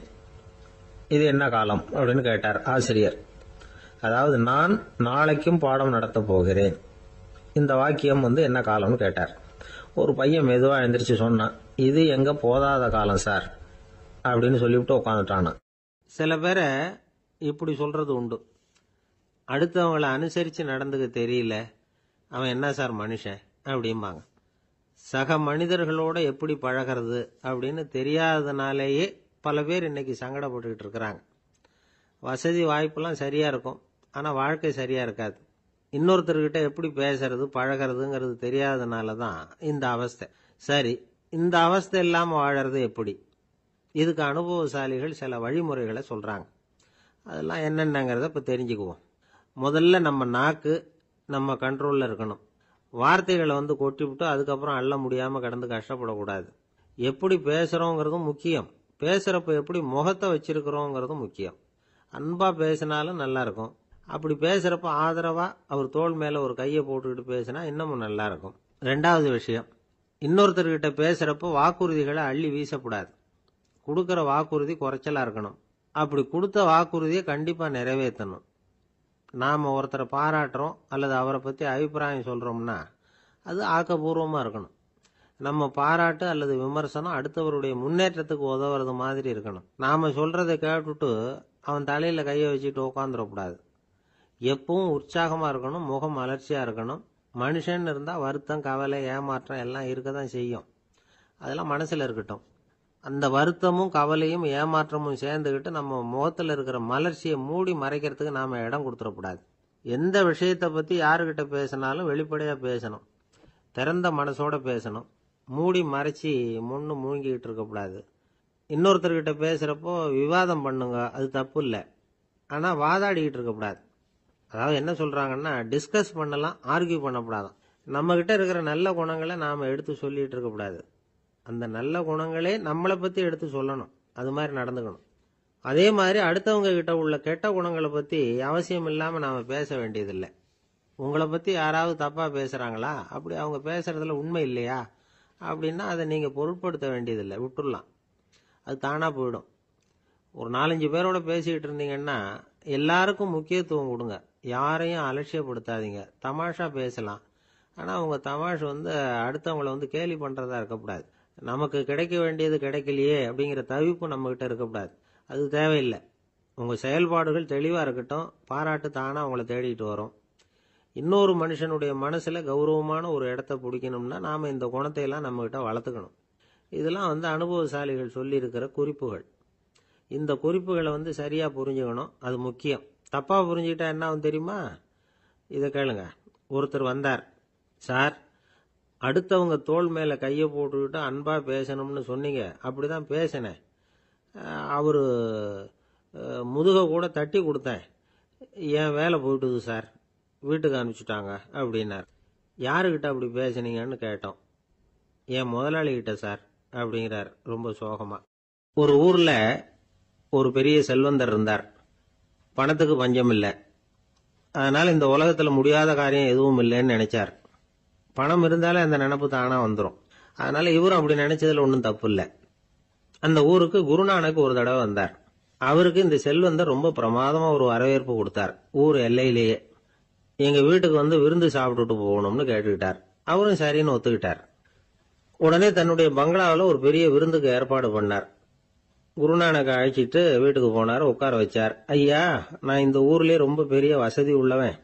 S1: இது என்ன காலம் அப்படின்னு கேட்டார் ஆசிரியர். அதாவது நான் நாளைக்கும் பாடம் நடத்த போகிறேன், இந்த வாக்கியம் என்ன காலம்னு கேட்டார். ஒரு பையன் மெதுவா எழுந்திரிச்சு சொன்னான், இது எங்க போதாத காலம் சார் அப்படின்னு சொல்லிவிட்டு உட்காந்துட்டானா. சில பேரை இப்படி சொல்றது உண்டு. அடுத்தவங்களை அனுசரிச்சு நடந்துக்க தெரியல, அவன் என்ன சார் மனுஷன் அப்படிம்பாங்க. சக மனிதர்களோட எப்படி பழகிறது அப்படின்னு தெரியாததுனாலேயே பல பேர் இன்னைக்கு சங்கடப்பட்டுக்கிட்டு இருக்கிறாங்க. வசதி வாய்ப்பெல்லாம் சரியா இருக்கும், ஆனா வாழ்க்கை சரியா இருக்காது. இன்னொருத்தர்கிட்ட எப்படி பேசுறது பழகிறதுங்கிறது தெரியாததுனால தான் இந்த அவஸ்தை. சரி, இந்த அவஸ்தை இல்லாம வாழறது எப்படி? இதுக்கு அனுபவசாலிகள் சில வழிமுறைகளை சொல்றாங்க. அதெல்லாம் என்னென்னங்கிறத இப்ப தெரிஞ்சுக்குவோம். முதல்ல நம்ம நாக்கு நம்ம கண்ட்ரோல்ல இருக்கணும். வார்த்தைகளை கொட்டிவிட்டு அதுக்கப்புறம் அள்ள முடியாம கடந்து கஷ்டப்படக்கூடாது. எப்படி பேசுறோங்கிறதும் முக்கியம், பேசுறப்ப எப்படி முகத்தை வச்சிருக்கிறோங்கிறதும் முக்கியம். அன்பா பேசினாலும் நல்லா இருக்கும். அப்படி பேசுறப்ப ஆதரவா அவர் தோள் மேல ஒரு கையை போட்டுக்கிட்டு பேசினா இன்னமும் நல்லா இருக்கும். ரெண்டாவது விஷயம், இன்னொருத்தர்கிட்ட பேசுறப்ப வாக்குறுதிகளை அள்ளி வீசக்கூடாது. கொடுக்கற வாக்குறுதி குறைச்சலா இருக்கணும். அப்படி கொடுத்த வாக்குறுதியை கண்டிப்பா நிறைவேற்றணும். நாம ஒருத்தரை பாராட்டுறோம் அல்லது அவரை பத்தி அபிப்பிராயம் சொல்றோம்னா அது ஆக்கப்பூர்வமா இருக்கணும். நம்ம பாராட்டு அல்லது விமர்சனம் அடுத்தவருடைய முன்னேற்றத்துக்கு உதவுறது மாதிரி இருக்கணும். நாம சொல்றதை கேட்டுட்டு அவன் தலையில கையை வச்சுட்டு உட்காந்துடக்கூடாது. எப்பவும் உற்சாகமா இருக்கணும், முகம் அலர்ச்சியா இருக்கணும். மனுஷன் இருந்தா வருத்தம், கவலை, ஏமாற்றம் எல்லாம் இருக்கதான் செய்யும். அதெல்லாம் மனசுல இருக்கட்டும். அந்த வருத்தமும் கவலையும் ஏமாற்றமும் சேர்ந்துகிட்டு நம்ம முகத்துல இருக்கிற மலர்ச்சியை மூடி மறைக்கிறதுக்கு நாம இடம் கொடுத்துடக்கூடாது. எந்த விஷயத்தை பத்தி யாருகிட்ட பேசினாலும் வெளிப்படையா பேசணும், திறந்த மனசோட பேசணும். மூடி மறைச்சி முன்னு மூழ்கிட்டு இருக்கக்கூடாது. இன்னொருத்தர்கிட்ட பேசுறப்போ விவாதம் பண்ணுங்க, அது தப்பு இல்லை, ஆனா வாதாடிக்கிட்டு இருக்கக்கூடாது. அதாவது என்ன சொல்றாங்கன்னா, டிஸ்கஸ் பண்ணலாம், ஆர்கியூ பண்ணக்கூடாது. நம்ம கிட்ட இருக்கிற நல்ல குணங்களை நாம எடுத்து சொல்லிட்டு இருக்கக்கூடாது. அந்த நல்ல குணங்களே நம்மளை பத்தி எடுத்து சொல்லணும், அது மாதிரி நடந்துக்கணும். அதே மாதிரி அடுத்தவங்க கிட்ட உள்ள கெட்ட குணங்களை பத்தி அவசியம் இல்லாம நாம பேச வேண்டியதில்லை. உங்களை பத்தி யாராவது தப்பா பேசுறாங்களா, அப்படி அவங்க பேசுறதுல உண்மை இல்லையா அப்படின்னா அதை நீங்க பொருட்படுத்த வேண்டியதில்லை, விட்டுடலாம், அது தானா போயிடும். ஒரு 4-5 பேரோட பேசிக்கிட்டு இருந்தீங்கன்னா எல்லாருக்கும் முக்கியத்துவம் கொடுங்க, யாரையும் அலட்சியப்படுத்தாதீங்க. தமாஷா பேசலாம், ஆனா உங்க தமாஷ் அடுத்தவங்களை கேலி பண்றதா இருக்கக்கூடாது. நமக்கு கிடைக்க வேண்டியது கிடைக்கலையே அப்படிங்கிற தவிப்பு நம்ம கிட்ட இருக்கக்கூடாது, அது தேவையில்லை. உங்க செயல்பாடுகள் தெளிவா இருக்கட்டும், பாராட்டு தானா உங்களை தேடிட்டு வரும். இன்னொரு மனுஷனுடைய மனசுல கௌரவமான ஒரு இடத்த பிடிக்கணும்னா நாம இந்த குணத்தை எல்லாம் நம்ம கிட்ட வளர்த்துக்கணும். இதெல்லாம் அனுபவசாலிகள் சொல்லி இருக்கிற குறிப்புகள். இந்த குறிப்புகளை சரியா புரிஞ்சுக்கணும், அது முக்கியம். தப்பா புரிஞ்சுக்கிட்டா என்ன ஆகும் தெரியுமா? இதை கேளுங்க. ஒருத்தர் வந்தார், சார் அடுத்தவங்க தோள் மேல கையை போட்டுக்கிட்டு அன்பா பேசணும்னு சொன்னீங்க, அப்படிதான் பேசினேன். அவரு முதுக கூட தட்டி கொடுத்தேன், என் வேலை போயிட்டுது சார், வீட்டுக்கு அனுப்பிச்சுட்டாங்க அப்படின்னார். யாருக்கிட்ட அப்படி பேசுனீங்கன்னு கேட்டோம். என் முதலாளி கிட்ட சார் அப்படிங்கிறார் ரொம்ப சோகமா. ஒரு ஊர்ல ஒரு பெரிய செல்வந்தர் இருந்தார். பணத்துக்கு பஞ்சம் இல்லை, அதனால இந்த உலகத்துல முடியாத காரியம் எதுவும் இல்லைன்னு நினைச்சார். பணம் இருந்தாலே அந்த நினைப்பு தானா வந்துடும். அதனால இவரும் அப்படி நினைச்சதுல ஒன்றும் தப்பு இல்லை. அந்த ஊருக்கு குருநானக் ஒரு தடவை வந்தார். அவருக்கு இந்த செல்வந்தர் ரொம்ப பிரமாதமா ஒரு வரவேற்பு கொடுத்தார். ஊர் எல்லையிலேயே எங்க வீட்டுக்கு விருந்து சாப்பிட்டுட்டு போகணும்னு கேட்டுக்கிட்டார். அவரும் சரின்னு ஒத்துக்கிட்டார். உடனே தன்னுடைய பங்களாவில் ஒரு பெரிய விருந்துக்கு ஏற்பாடு பண்ணார். குருநானக் அழைச்சிட்டு வீட்டுக்கு போனார், உட்கார வச்சார். ஐயா, நான் இந்த ஊர்லயே ரொம்ப பெரிய வசதி உள்ளவன்,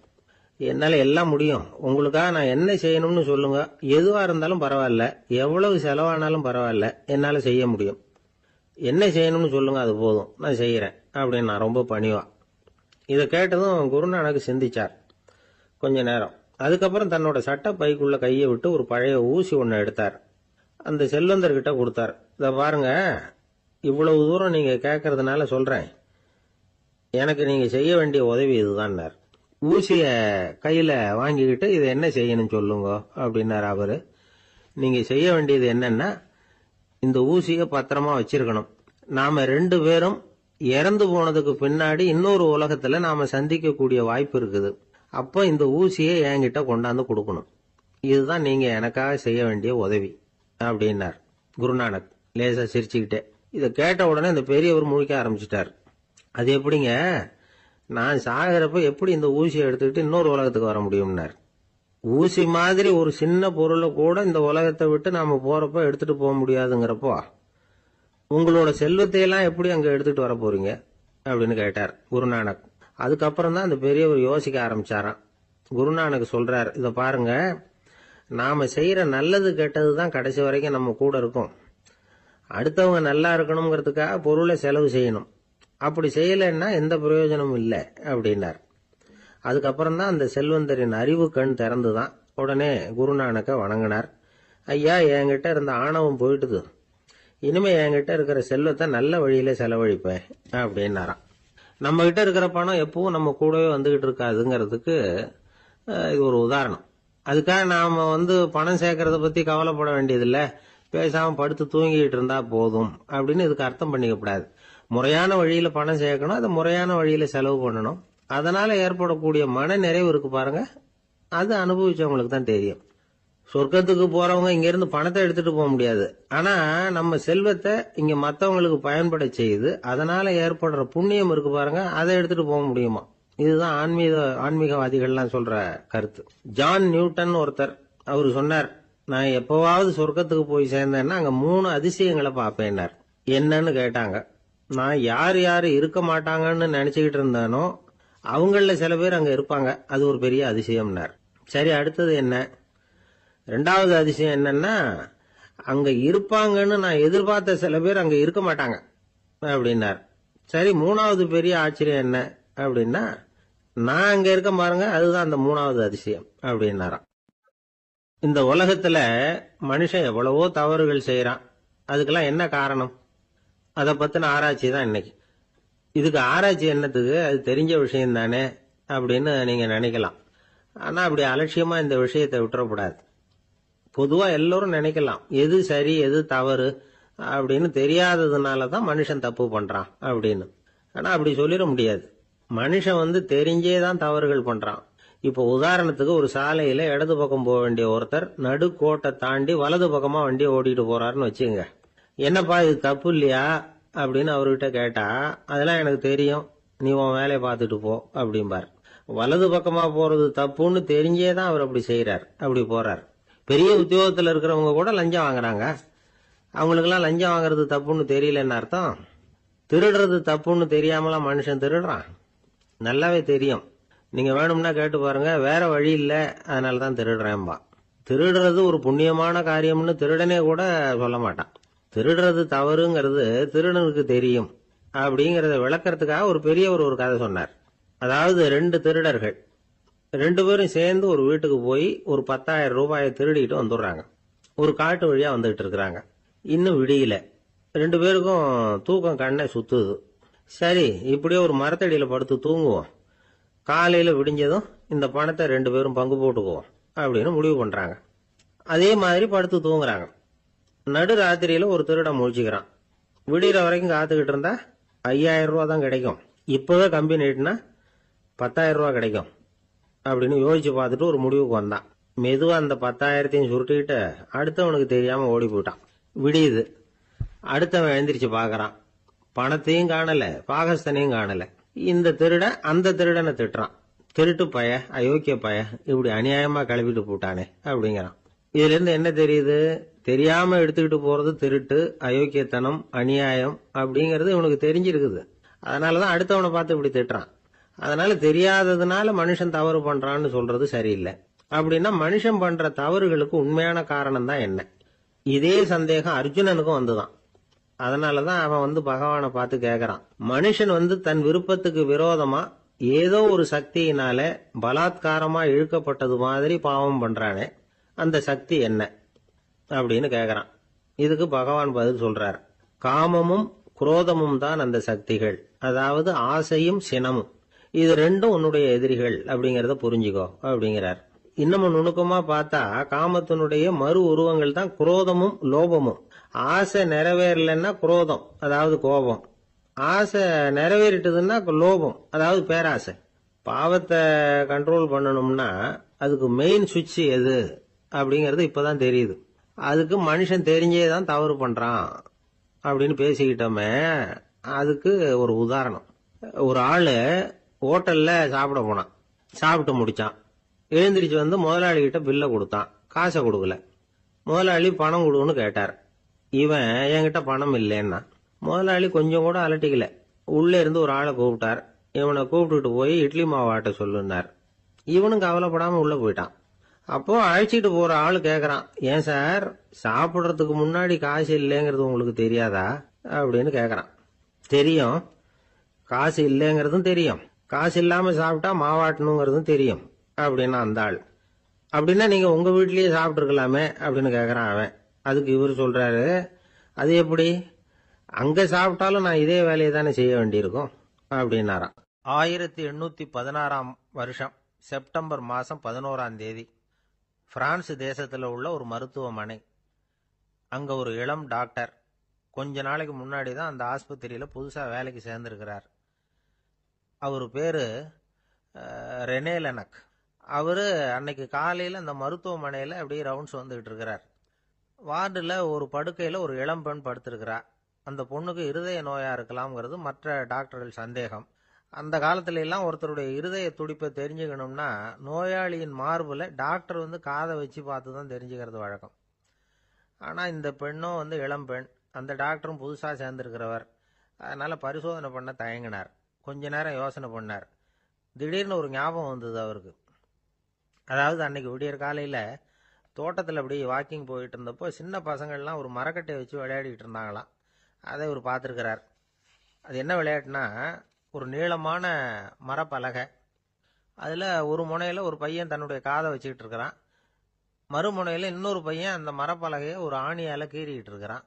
S1: என்னால எல்லாம் முடியும், உங்களுக்காக நான் என்ன செய்யணும்னு சொல்லுங்க, எதுவா இருந்தாலும் பரவாயில்ல, எவ்வளவு செலவானாலும் பரவாயில்ல, என்னால செய்ய முடியும், என்ன செய்யணும்னு சொல்லுங்க, அது போதும், நான் செய்யறேன் அப்படின்னு நான் ரொம்ப பணிவா. இதை கேட்டதும் குருநானக் சிந்திச்சார் கொஞ்ச நேரம். அதுக்கப்புறம் தன்னோட சட்ட பைக்குள்ள கையை விட்டு ஒரு பழைய ஊசி ஒன்று எடுத்தார். அந்த செல்வந்தர்கிட்ட கொடுத்தார். இதை பாருங்க, இவ்வளவு தூரம் நீங்க கேட்கறதுனால சொல்றேன், எனக்கு நீங்க செய்ய வேண்டிய உதவி இதுதான். ஊசிய கையில வாங்கிக்கிட்டு இதை என்ன செய்யணும் சொல்லுங்க அப்படின்னாரு அவரு. நீங்க செய்ய வேண்டியது என்னன்னா, இந்த ஊசிய பத்திரமா வச்சிருக்கணும். நாம 2 பேரும் இறந்து போனதுக்கு பின்னாடி இன்னொரு உலகத்துல நாம சந்திக்கக்கூடிய வாய்ப்பு இருக்குது. அப்ப இந்த ஊசியை என்கிட்ட கொண்டாந்து கொடுக்கணும். இதுதான் நீங்க எனக்காக செய்ய வேண்டிய உதவி அப்படின்னார் குருநானக் லேசா சிரிச்சுக்கிட்டே. இதை கேட்ட உடனே இந்த பெரியவர் முழிக்க ஆரம்பிச்சிட்டார். அது எப்படிங்க, நான் சாகிறப்ப எப்படி இந்த ஊசியை எடுத்துக்கிட்டு இன்னொரு உலகத்துக்கு வர முடியும்னார். ஊசி மாதிரி ஒரு சின்ன பொருளை கூட இந்த உலகத்தை விட்டு நாம போறப்ப எடுத்துட்டு போக முடியாதுங்கிறப்போ உங்களோட செல்வத்தையெல்லாம் எப்படி அங்க எடுத்துட்டு வர போறீங்க அப்படின்னு கேட்டார் குருநானக். அதுக்கப்புறம் தான் அந்த பெரியவர் யோசிக்க ஆரம்பிச்சாராம். குருநானக் சொல்றார், இத பாருங்க, நாம செய்யற நல்லது கெட்டது தான் கடைசி வரைக்கும் நம்ம கூட இருக்கும். அடுத்தவங்க நல்லா இருக்கணுங்கிறதுக்காக பொருளை செலவு செய்யணும், அப்படி செய்யலைன்னா எந்த பிரயோஜனமும் இல்லை அப்படின்னார். அதுக்கப்புறம் தான் அந்த செல்வந்தரின் அறிவு கண் திறந்துதான். உடனே குருநானக்க வணங்கினார். ஐயா, என்கிட்ட இருந்த ஆணவம் போயிட்டுது, இனிமே என்கிட்ட இருக்கிற செல்வத்தை நல்ல வழியில செலவழிப்பேன் அப்படின்னாராம். நம்ம கிட்ட இருக்கிற பணம் எப்பவும் நம்ம கூடவே வந்துகிட்டு இருக்காதுங்கிறதுக்கு இது ஒரு உதாரணம். அதுக்காக நாம பணம் சேர்க்கறத பத்தி கவலைப்பட வேண்டியதில்ல, பேசாம படுத்து தூங்கிட்டு இருந்தா போதும் அப்படின்னு இதுக்கு அர்த்தம் பண்ணிக்கப்படாது. முறையான வழியில பணம் சேர்க்கணும், அதை முறையான வழியில செலவு பண்ணணும். அதனால ஏற்படக்கூடிய மன நிறைவு இருக்கு பாருங்க, அது அனுபவிச்சவங்களுக்கு தான் தெரியும். சொர்க்கத்துக்கு போறவங்க இங்க இருந்து பணத்தை எடுத்துட்டு போக முடியாது, ஆனா நம்ம செல்வத்தை இங்க மத்தவங்களுக்கு பயன்பட செய்து அதனால ஏற்படுற புண்ணியம் இருக்கு பாருங்க, அதை எடுத்துட்டு போக முடியுமா. இதுதான் ஆன்மீகவாதிகள்லாம் சொல்ற கருத்து. ஜான் நியூட்டன் ஒருத்தர், அவரு சொன்னார், நான் எப்பவாவது சொர்க்கத்துக்கு போய் சேர்ந்தேன்னா அங்க 3 அதிசயங்களை பார்ப்பேன்னார். என்னன்னு கேட்டாங்க. நான் யார் யாரு இருக்க மாட்டாங்கன்னு நினைச்சுக்கிட்டு இருந்தானோ அவங்கள சில பேர் அங்க இருப்பாங்க, அது ஒரு பெரிய அதிசயம்னார். சரி, அடுத்தது என்ன? 2வது அதிசயம் என்னன்னா, அங்க இருப்பாங்கன்னு நான் எதிர்பார்த்த சில பேர் அங்க இருக்க மாட்டாங்க அப்படின்னார். சரி, 3வது பெரிய ஆச்சரியம் என்ன அப்படின்னா, நான் அங்க இருக்க பாருங்க, அதுதான் அந்த 3வது அதிசயம் அப்படின்னாராம். இந்த உலகத்துல மனுஷன் எவ்வளவோ தவறுகள் செய்யறான், அதுக்கெல்லாம் என்ன காரணம்? அதை பத்தின ஆராய்ச்சி தான் இன்னைக்கு. இதுக்கு ஆராய்ச்சி என்னத்துக்கு, அது தெரிஞ்ச விஷயம் தானே அப்படின்னு நீங்க நினைக்கலாம். ஆனா அப்படி அலட்சியமா இந்த விஷயத்தை விட்டுறக்கூடாது. பொதுவா எல்லோரும் நினைக்கலாம், எது சரி எது தவறு அப்படின்னு தெரியாததுனாலதான் மனுஷன் தப்பு பண்றான் அப்படின்னு. ஆனா அப்படி சொல்லிட முடியாது. மனுஷன் தெரிஞ்சேதான் தவறுகள் பண்றான். இப்போ உதாரணத்துக்கு, ஒரு சாலையில இடது பக்கம் போக வேண்டிய ஒருத்தர் நடுக்கோட்டை தாண்டி வலது பக்கமா வண்டியை ஓட்டிட்டு போறாருன்னு வச்சுங்க. என்னப்பா இது தப்பு இல்லையா அப்படின்னு அவர்கிட்ட கேட்டா, அதெல்லாம் எனக்கு தெரியும், நீ உன் வேலையை பார்த்துட்டு போ அப்படிம்பார். வலது பக்கமா போறது தப்புன்னு தெரிஞ்சேதான் அவர் அப்படி செய்யறார், அப்படி போறார். பெரிய உத்தியோகத்துல இருக்கிறவங்க கூட லஞ்சம் வாங்குறாங்க, அவங்களுக்கெல்லாம் லஞ்சம் வாங்குறது தப்புன்னு தெரியலன்னு அர்த்தம். திருடுறது தப்புன்னு தெரியாமலாம் மனுஷன் திருடுறான், நல்லாவே தெரியும். நீங்க வேணும்னா கேட்டு பாருங்க, வேற வழி இல்ல அதனாலதான் திருடுறேன்பா. திருடுறது ஒரு புண்ணியமான காரியம்னு திருடனே கூட சொல்ல மாட்டான். திருடுறது தவறுங்கிறது திருடனுக்கு தெரியும் அப்படிங்கறத விளக்கறதுக்காக ஒரு பெரியவர் ஒரு கதை சொன்னார். அதாவது 2 திருடர்கள் 2 பேரும் சேர்ந்து ஒரு வீட்டுக்கு போய் ஒரு 10,000 ரூபாயை திருடிட்டு வந்துடுறாங்க. ஒரு காட்டு வழியா வந்துகிட்டு இருக்கிறாங்க. இன்னும் விடியல. 2 பேருக்கும் தூக்கம் கண்ணை சுத்துது. சரி, இப்படியே ஒரு மரத்தடியில படுத்து தூங்குவோம், காலையில விடிஞ்சதும் இந்த பணத்தை 2 பேரும் பங்கு போட்டுக்குவோம் அப்படின்னு முடிவு பண்றாங்க. அதே மாதிரி படுத்து தூங்குறாங்க. நடு ராத்திரியில ஒரு திருடன் முழிச்சுக்கிறான். விடிகிற வரைக்கும் காத்துக்கிட்டு இருந்தா 5,000 ரூபா தான் கிடைக்கும், இப்பவே கம்பி நீட்டினா 10,000 ரூபா கிடைக்கும் அப்படின்னு யோசிச்சு பார்த்துட்டு ஒரு முடிவுக்கு வந்தான். மெதுவா அந்த 10,000த்தையும் சுருட்டிக்கிட்டு அடுத்தவனுக்கு தெரியாம ஓடி போயிட்டான். விடியுது. அடுத்தவன் எழுந்திரிச்சு பாக்குறான், பணத்தையும் காணல, பாகஸ்தனையும் காணல. இந்த திருடன் அந்த திருடனை திட்டுறான், திருட்டு பய, அயோக்கிய பய, இப்படி அநியாயமா கிளப்பிட்டு போட்டானே அப்படிங்கிறான். இதுல இருந்து என்ன தெரியுது? தெரியாம எடுத்துக்கிட்டு போறது திருட்டு, அயோக்கியத்தனம், அநியாயம் அப்படிங்கறது இவனுக்கு தெரிஞ்சிருக்குது. அதனாலதான் அடுத்தவனை பார்த்து இப்படி திட்டுறான். அதனால தெரியாததுனால மனுஷன் தவறு பண்றான்னு சொல்றது சரியில்லை. அப்படின்னா மனுஷன் பண்ற தவறுகளுக்கு உண்மையான காரணம் தான் என்ன? இதே சந்தேகம் அர்ஜுனனுக்கும் வந்துதான். அதனாலதான் அவன் பகவானை பார்த்து கேக்குறான். மனுஷன் தன் விருப்பத்துக்கு விரோதமா ஏதோ ஒரு சக்தியினால பலாத்காரமா இழுக்கப்பட்டது மாதிரி பாவம் பண்றானே, அந்த சக்தி என்ன அப்படின்னு கேக்குறான். இதுக்கு பகவான் பதில் சொல்றார். காமமும் குரோதமும் தான் அந்த சக்திகள், அதாவது ஆசையும் சினமும். இது ரெண்டும் உன்னுடைய எதிரிகள் அப்படிங்கறத புரிஞ்சுக்கோ அப்படிங்கிறார். இன்னமும் நுணுக்கமா பார்த்தா காமத்தினுடைய மறு உருவங்கள் தான் குரோதமும் லோபமும். ஆசை நிறைவேறலன்னா குரோதம், அதாவது கோபம். ஆசை நிறைவேறிட்டதுன்னா லோபம், அதாவது பேராசை. பாவத்தை கண்ட்ரோல் பண்ணணும்னா அதுக்கு மெயின் சுவிட்ச் எது அப்படிங்கறது இப்பதான் தெரியுது. அதுக்கு மனுஷன் தெரிஞ்சே தான் தவறு பண்றான் அப்படின்னு பேசிக்கிட்டோமே. அதுக்கு ஒரு உதாரணம். ஒரு ஆளு ஹோட்டல்ல சாப்பிட போனான். சாப்பிட்டு முடிச்சான். எழுந்திரிச்சு முதலாளி கிட்ட பில்ல கொடுத்தான். காசை கொடுக்கல. முதலாளி பணம் கொடுன்னு கேட்டார். இவன் என்கிட்ட பணம் இல்லைன்னா. முதலாளி கொஞ்சம் கூட அலட்டிக்கல. உள்ள இருந்து ஒரு ஆளை கூப்பிட்டார். இவனை கூப்பிட்டுட்டு போய் இட்லி மாவு ஆட்ட சொல்லுனார். இவனும் கவலைப்படாம உள்ள போயிட்டான். அப்போ அழைச்சிட்டு போற ஆளு கேக்குறான், ஏன் சார் சாப்பிடுறதுக்கு முன்னாடி காசு இல்லைங்கிறது உங்களுக்கு தெரியாதா அப்படின்னு கேக்குறான். தெரியும், காசு இல்லைங்கிறதும் தெரியும், காசு இல்லாம சாப்பிட்டா மாவாட்டணுங்கிறதும் தெரியும் அப்படின்னா அந்த ஆள். அப்படின்னா நீங்க உங்க வீட்லயே சாப்பிட்டு இருக்கலாமே அப்படின்னு கேக்குறான் அவன். அதுக்கு இவர் சொல்றாரு, அது எப்படி? அங்க சாப்பிட்டாலும் நான் இதே வேலையை தானே செய்ய வேண்டியிருக்கும் அப்படின்னாராம். 1816 வருஷம் செப்டம்பர் மாசம் 11ஆம் தேதி பிரான்ஸ் தேசத்துல உள்ள ஒரு மருத்துவமனை. அங்க ஒரு இளம் டாக்டர் கொஞ்ச நாளைக்கு முன்னாடி தான் அந்த ஆஸ்பத்திரியில புதுசா வேலைக்கு சேர்ந்திருக்கிறார். அவரு பேரு ரெனே லெனக். அவரு அன்னைக்கு காலையில அந்த மருத்துவமனையில அப்படியே ரவுண்ட்ஸ் வந்துகிட்டு இருக்கிறார். வார்டுல ஒரு படுக்கையில ஒரு இளம் பெண் படுத்திருக்கிறா. அந்த பொண்ணுக்கு இருதய நோயா இருக்கலாம்ங்கிறது மற்ற டாக்டர்கள் சந்தேகம். அந்த காலத்துல எல்லாம் ஒருத்தருடைய இருதய துடிப்பை தெரிஞ்சுக்கணும்னா நோயாளியின் மார்புல டாக்டர் காதை வச்சு பார்த்து தான் தெரிஞ்சுக்கிறது வழக்கம். ஆனா இந்த பெண்ணும் இளம் பெண், அந்த டாக்டரும் புதுசா சேர்ந்திருக்கிறவர். அதனால பரிசோதனை பண்ண தயங்கினார். கொஞ்ச நேரம் யோசனை பண்ணார். திடீர்னு ஒரு ஞாபகம் வந்தது அவருக்கு. அதாவது அன்னைக்கு விடியற் காலையில தோட்டத்தில் அப்படி வாக்கிங் போயிட்டு இருந்தப்போ சின்ன பசங்கள்லாம் ஒரு மரக்கட்டையை வச்சு விளையாடிட்டு இருந்தாங்களாம். அதை இவர் பார்த்துருக்கிறார். அது என்ன விளையாட்டுனா, ஒரு நீளமான மரப்பலகை, அதில் ஒரு முனையில் ஒரு பையன் தன்னுடைய காதை வச்சுக்கிட்டு இருக்கிறான். மறுமுனையில் இன்னொரு பையன் அந்த மரப்பலகையை ஒரு ஆணியால் கீறிக்கிட்டு இருக்கிறான்.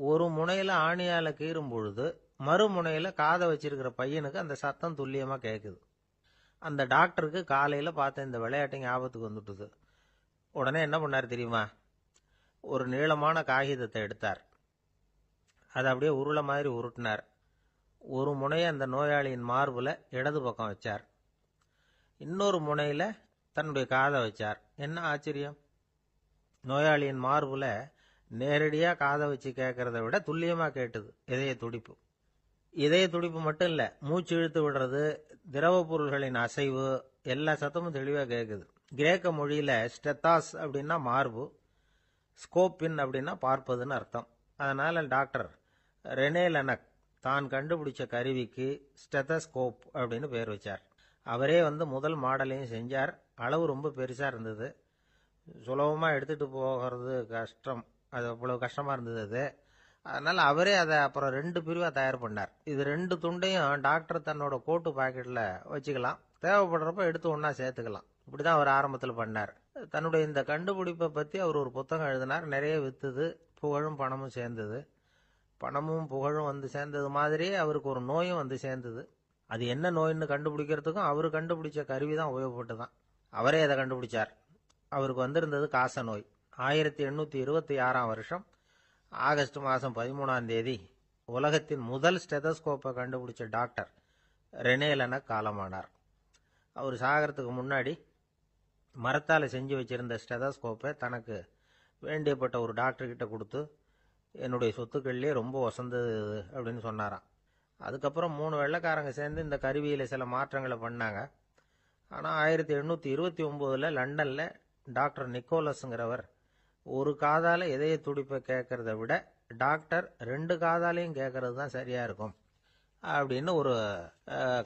S1: ஒரு முனையில் ஆணியால் கீறும் பொழுது மறுமுனையில் காதை வச்சிருக்கிற பையனுக்கு அந்த சத்தம் துல்லியமாக கேட்குது. அந்த டாக்டருக்கு காலையில் பார்த்த இந்த விளையாட்டு ஞாபகத்துக்கு வந்துட்டுது. உடனே என்ன பண்ணார் தெரியுமா? ஒரு நீளமான காகிதத்தை எடுத்தார். அதை அப்படியே உருளை மாதிரி உருட்டினார். ஒரு முனையை அந்த நோயாளியின் மார்புல இடது பக்கம் வச்சார். இன்னொரு முனையில தன்னுடைய காதை வச்சார். என்ன ஆச்சரியம்! நோயாளியின் மார்புல நேரடியா காதை வச்சு கேட்கறத விட துல்லியமா கேட்டது இதய துடிப்பு. இதய துடிப்பு மட்டும் இல்ல, மூச்சு இழுத்து விடுறது, திரவ பொருள்களின் அசைவு, எல்லா சத்தமும் தெளிவா கேட்குது. கிரேக்க மொழியில ஸ்டெத்தாஸ் அப்படின்னா மார்பு, ஸ்கோப்பின் அப்படின்னா பார்ப்பதுன்னு அர்த்தம். அதனால டாக்டர் ரெனே லெனக் தான் கண்டுபிடிச்ச கருவிக்கு ஸ்டெத்தஸ்கோப் அப்படின்னு பேர் வச்சார். அவரே முதல் மாடலையும் செஞ்சார். அளவு ரொம்ப பெருசா இருந்தது, சுலபமா எடுத்துட்டு போகிறது கஷ்டம், அது அவ்வளவு கஷ்டமா இருந்தது அது. அதனால அவரே அதை அப்புறம் 2 பிரிவா தயார் பண்ணார். இது 2 துண்டையும் டாக்டர் தன்னோட கோட்டு பாக்கெட்ல வச்சுக்கலாம், தேவைப்படுறப்ப எடுத்து ஒன்னா சேர்த்துக்கலாம். இப்படிதான் அவர் ஆரம்பத்தில் பண்ணார். தன்னுடைய இந்த கண்டுபிடிப்பை பத்தி அவர் ஒரு புத்தகம் எழுதினார். நிறைய வித்துது, புகழும் பணமும் சேர்ந்தது. பணமும் புகழும் சேர்ந்தது மாதிரியே அவருக்கு ஒரு நோயும் சேர்ந்தது. அது என்ன நோயின்னு கண்டுபிடிக்கிறதுக்கும் அவரு கண்டுபிடிச்ச கருவி தான் உபயோகப்பட்டுதான். அவரே அதை கண்டுபிடிச்சார். அவருக்கு வந்திருந்தது காச நோய். 1826 வருஷம் ஆகஸ்ட் மாசம் 13ஆம் தேதி உலகத்தின் முதல் ஸ்டெதஸ்கோப்பை கண்டுபிடிச்ச டாக்டர் ரெனே லெனக் காலமானார். அவர் சாகிறதுக்கு முன்னாடி மரத்தால செஞ்சு வச்சிருந்த ஸ்டெதஸ்கோப்பை தனக்கு வேண்டியப்பட்ட ஒரு டாக்டர் கிட்ட கொடுத்து, என்னுடைய சொத்துக்கள்லேயே ரொம்ப வசந்தது அப்படின்னு சொன்னாராம். அதுக்கப்புறம் 3 வெள்ளைக்காரங்க சேர்ந்து இந்த கருவியில் சில மாற்றங்களை பண்ணாங்க. ஆனால் 1829 லண்டனில் டாக்டர் நிக்கோலஸ்ங்கிறவர் ஒரு காதால இதய துடிப்பை கேட்கறத விட டாக்டர் 2 காதாலையும் கேட்கறது தான் சரியா இருக்கும் அப்படின்னு ஒரு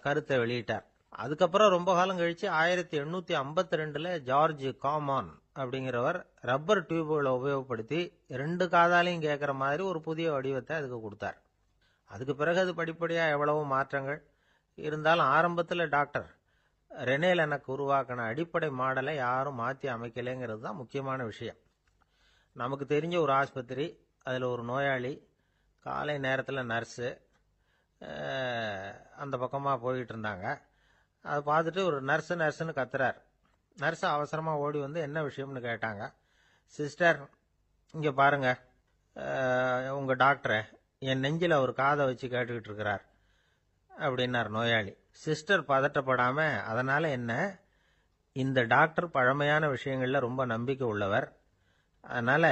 S1: கருத்தை வெளியிட்டார். அதுக்கப்புறம் ரொம்ப காலம் கழிச்சு 1852 ஜார்ஜ் காமான் அப்படிங்கிறவர் ரப்பர் டியூபுகளை உபயோகப்படுத்தி 2 காதாலையும் கேட்கற மாதிரி ஒரு புதிய வடிவத்தை அதுக்கு கொடுத்தார். அதுக்கு பிறகு அது படிப்படியா எவ்வளவோ மாற்றங்கள் இருந்தாலும் ஆரம்பத்தில் டாக்டர் ரெனே லெனக் உருவாக்கின அடிப்படை மாடலை யாரும் மாற்றி அமைக்கலைங்கிறது தான் முக்கியமான விஷயம். நமக்கு தெரிஞ்ச ஒரு ஆஸ்பத்திரி, அதில் ஒரு நோயாளி, காலை நேரத்தில் நர்ஸு அந்த பக்கமாக போயிட்டு இருந்தாங்க. அதை பார்த்துட்டு ஒரு நர்ஸுன்னு கத்துறார். நர்ஸு அவசரமாக ஓடி வந்து என்ன விஷயம்னு கேட்டாங்க. சிஸ்டர், இங்கே பாருங்க, உங்கள் டாக்டரை என் நெஞ்சில் அவர் காதை வச்சு கேட்டுக்கிட்டு இருக்கிறார் அப்படின்னார் நோயாளி. சிஸ்டர் பதட்டப்படாம, அதனால என்ன, இந்த டாக்டர் பழமையான விஷயங்கள்ல ரொம்ப நம்பிக்கை உள்ளவர், அதனால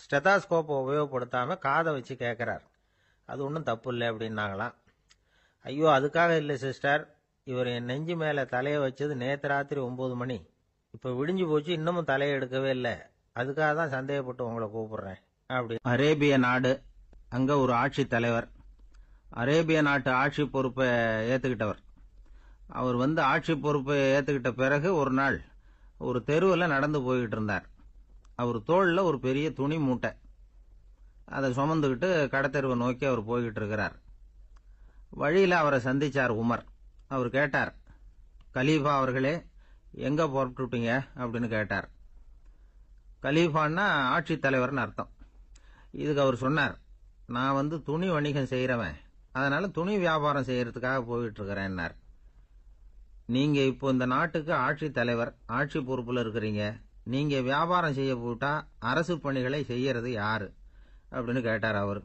S1: ஸ்டெதாஸ்கோப்பை உபயோகப்படுத்தாம காதை வச்சு கேட்கிறார், அது ஒன்றும் தப்பு இல்லை அப்படின்னாங்களாம். ஐயோ, அதுக்காக இல்லை சிஸ்டர், இவர் என் நெஞ்சு மேல தலையை வச்சது நேற்று ராத்திரி 9 மணி, இப்ப விடிஞ்சு போச்சு, இன்னமும் தலையை எடுக்கவே இல்லை, அதுக்காக தான் சந்தேகப்பட்டு உங்களை கூப்பிடுறேன் அப்படி. அரேபிய நாடு, அங்க ஒரு ஆட்சி தலைவர், அரேபிய நாட்டு ஆட்சி பொறுப்பை ஏத்துக்கிட்டவர். அவர் வந்து ஆட்சி பொறுப்பை ஏத்துக்கிட்ட பிறகு ஒரு நாள் ஒரு தெருவில் நடந்து போய்கிட்டு இருந்தார். அவர் தோளில் ஒரு பெரிய துணி மூட்டை, அதை சுமந்துக்கிட்டு கடத்தெருவை நோக்கி அவர் போய்கிட்டு இருக்கிறார். வழியில் அவரை சந்திச்சார் உமர். அவர் கேட்டார், கலீஃபா அவர்களே, எங்க புறப்பட்டுட்டீங்க அப்படின்னு கேட்டார். கலீஃபான்னா ஆட்சி தலைவர்னு அர்த்தம். இதுக்கு அவர் சொன்னார், நான் வந்து துணி வணிகம் செய்யறவன், அதனால துணி வியாபாரம் செய்யறதுக்காக போயிட்டு இருக்கிறேன்னார். நீங்க இப்போ இந்த நாட்டுக்கு ஆட்சி தலைவர், ஆட்சி பொறுப்புல இருக்கிறீங்க, நீங்க வியாபாரம் செய்ய போட்டா அரசு பணிகளை செய்யறது யாரு அப்படின்னு கேட்டார் அவர்.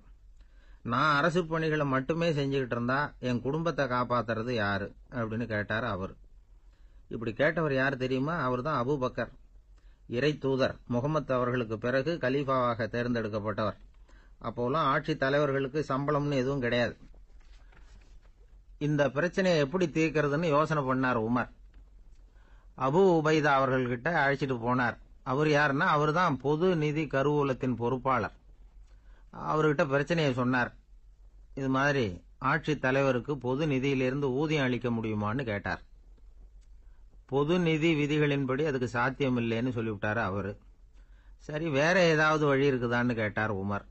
S1: நான் அரசு பணிகளை மட்டுமே செஞ்சுக்கிட்டு இருந்தா என் குடும்பத்தை காப்பாத்துறது யாரு அப்படின்னு கேட்டார் அவர். இப்படி கேட்டவர் யார் தெரியுமா? அவர் தான் அபூபக்கர், இறை தூதர் முகமது அவர்களுக்கு பிறகு கலீஃபாவாக தேர்ந்தெடுக்கப்பட்டவர். அப்போலாம் ஆட்சி தலைவர்களுக்கு சம்பளம்னு எதுவும் கிடையாது. இந்த பிரச்சனையை எப்படி தீர்க்கிறதுன்னு யோசனை பண்ணார் உமர். அபு உபைதா அவர்கள்கிட்ட அழைச்சிட்டு போனார். அவர் யாருன்னா, அவர் தான் பொது நிதி கருவூலத்தின் பொறுப்பாளர். அவர்கிட்ட பிரச்சனையை சொன்னார். இது மாதிரி ஆட்சி தலைவருக்கு பொது நிதியிலிருந்து ஊதியம் அளிக்க முடியுமான்னு கேட்டார். பொது நிதி விதிகளின்படி அதுக்கு சாத்தியம் இல்லைன்னு சொல்லிவிட்டாரு அவரு. சரி, வேற ஏதாவது வழி இருக்குதான்னு கேட்டார் உமர்.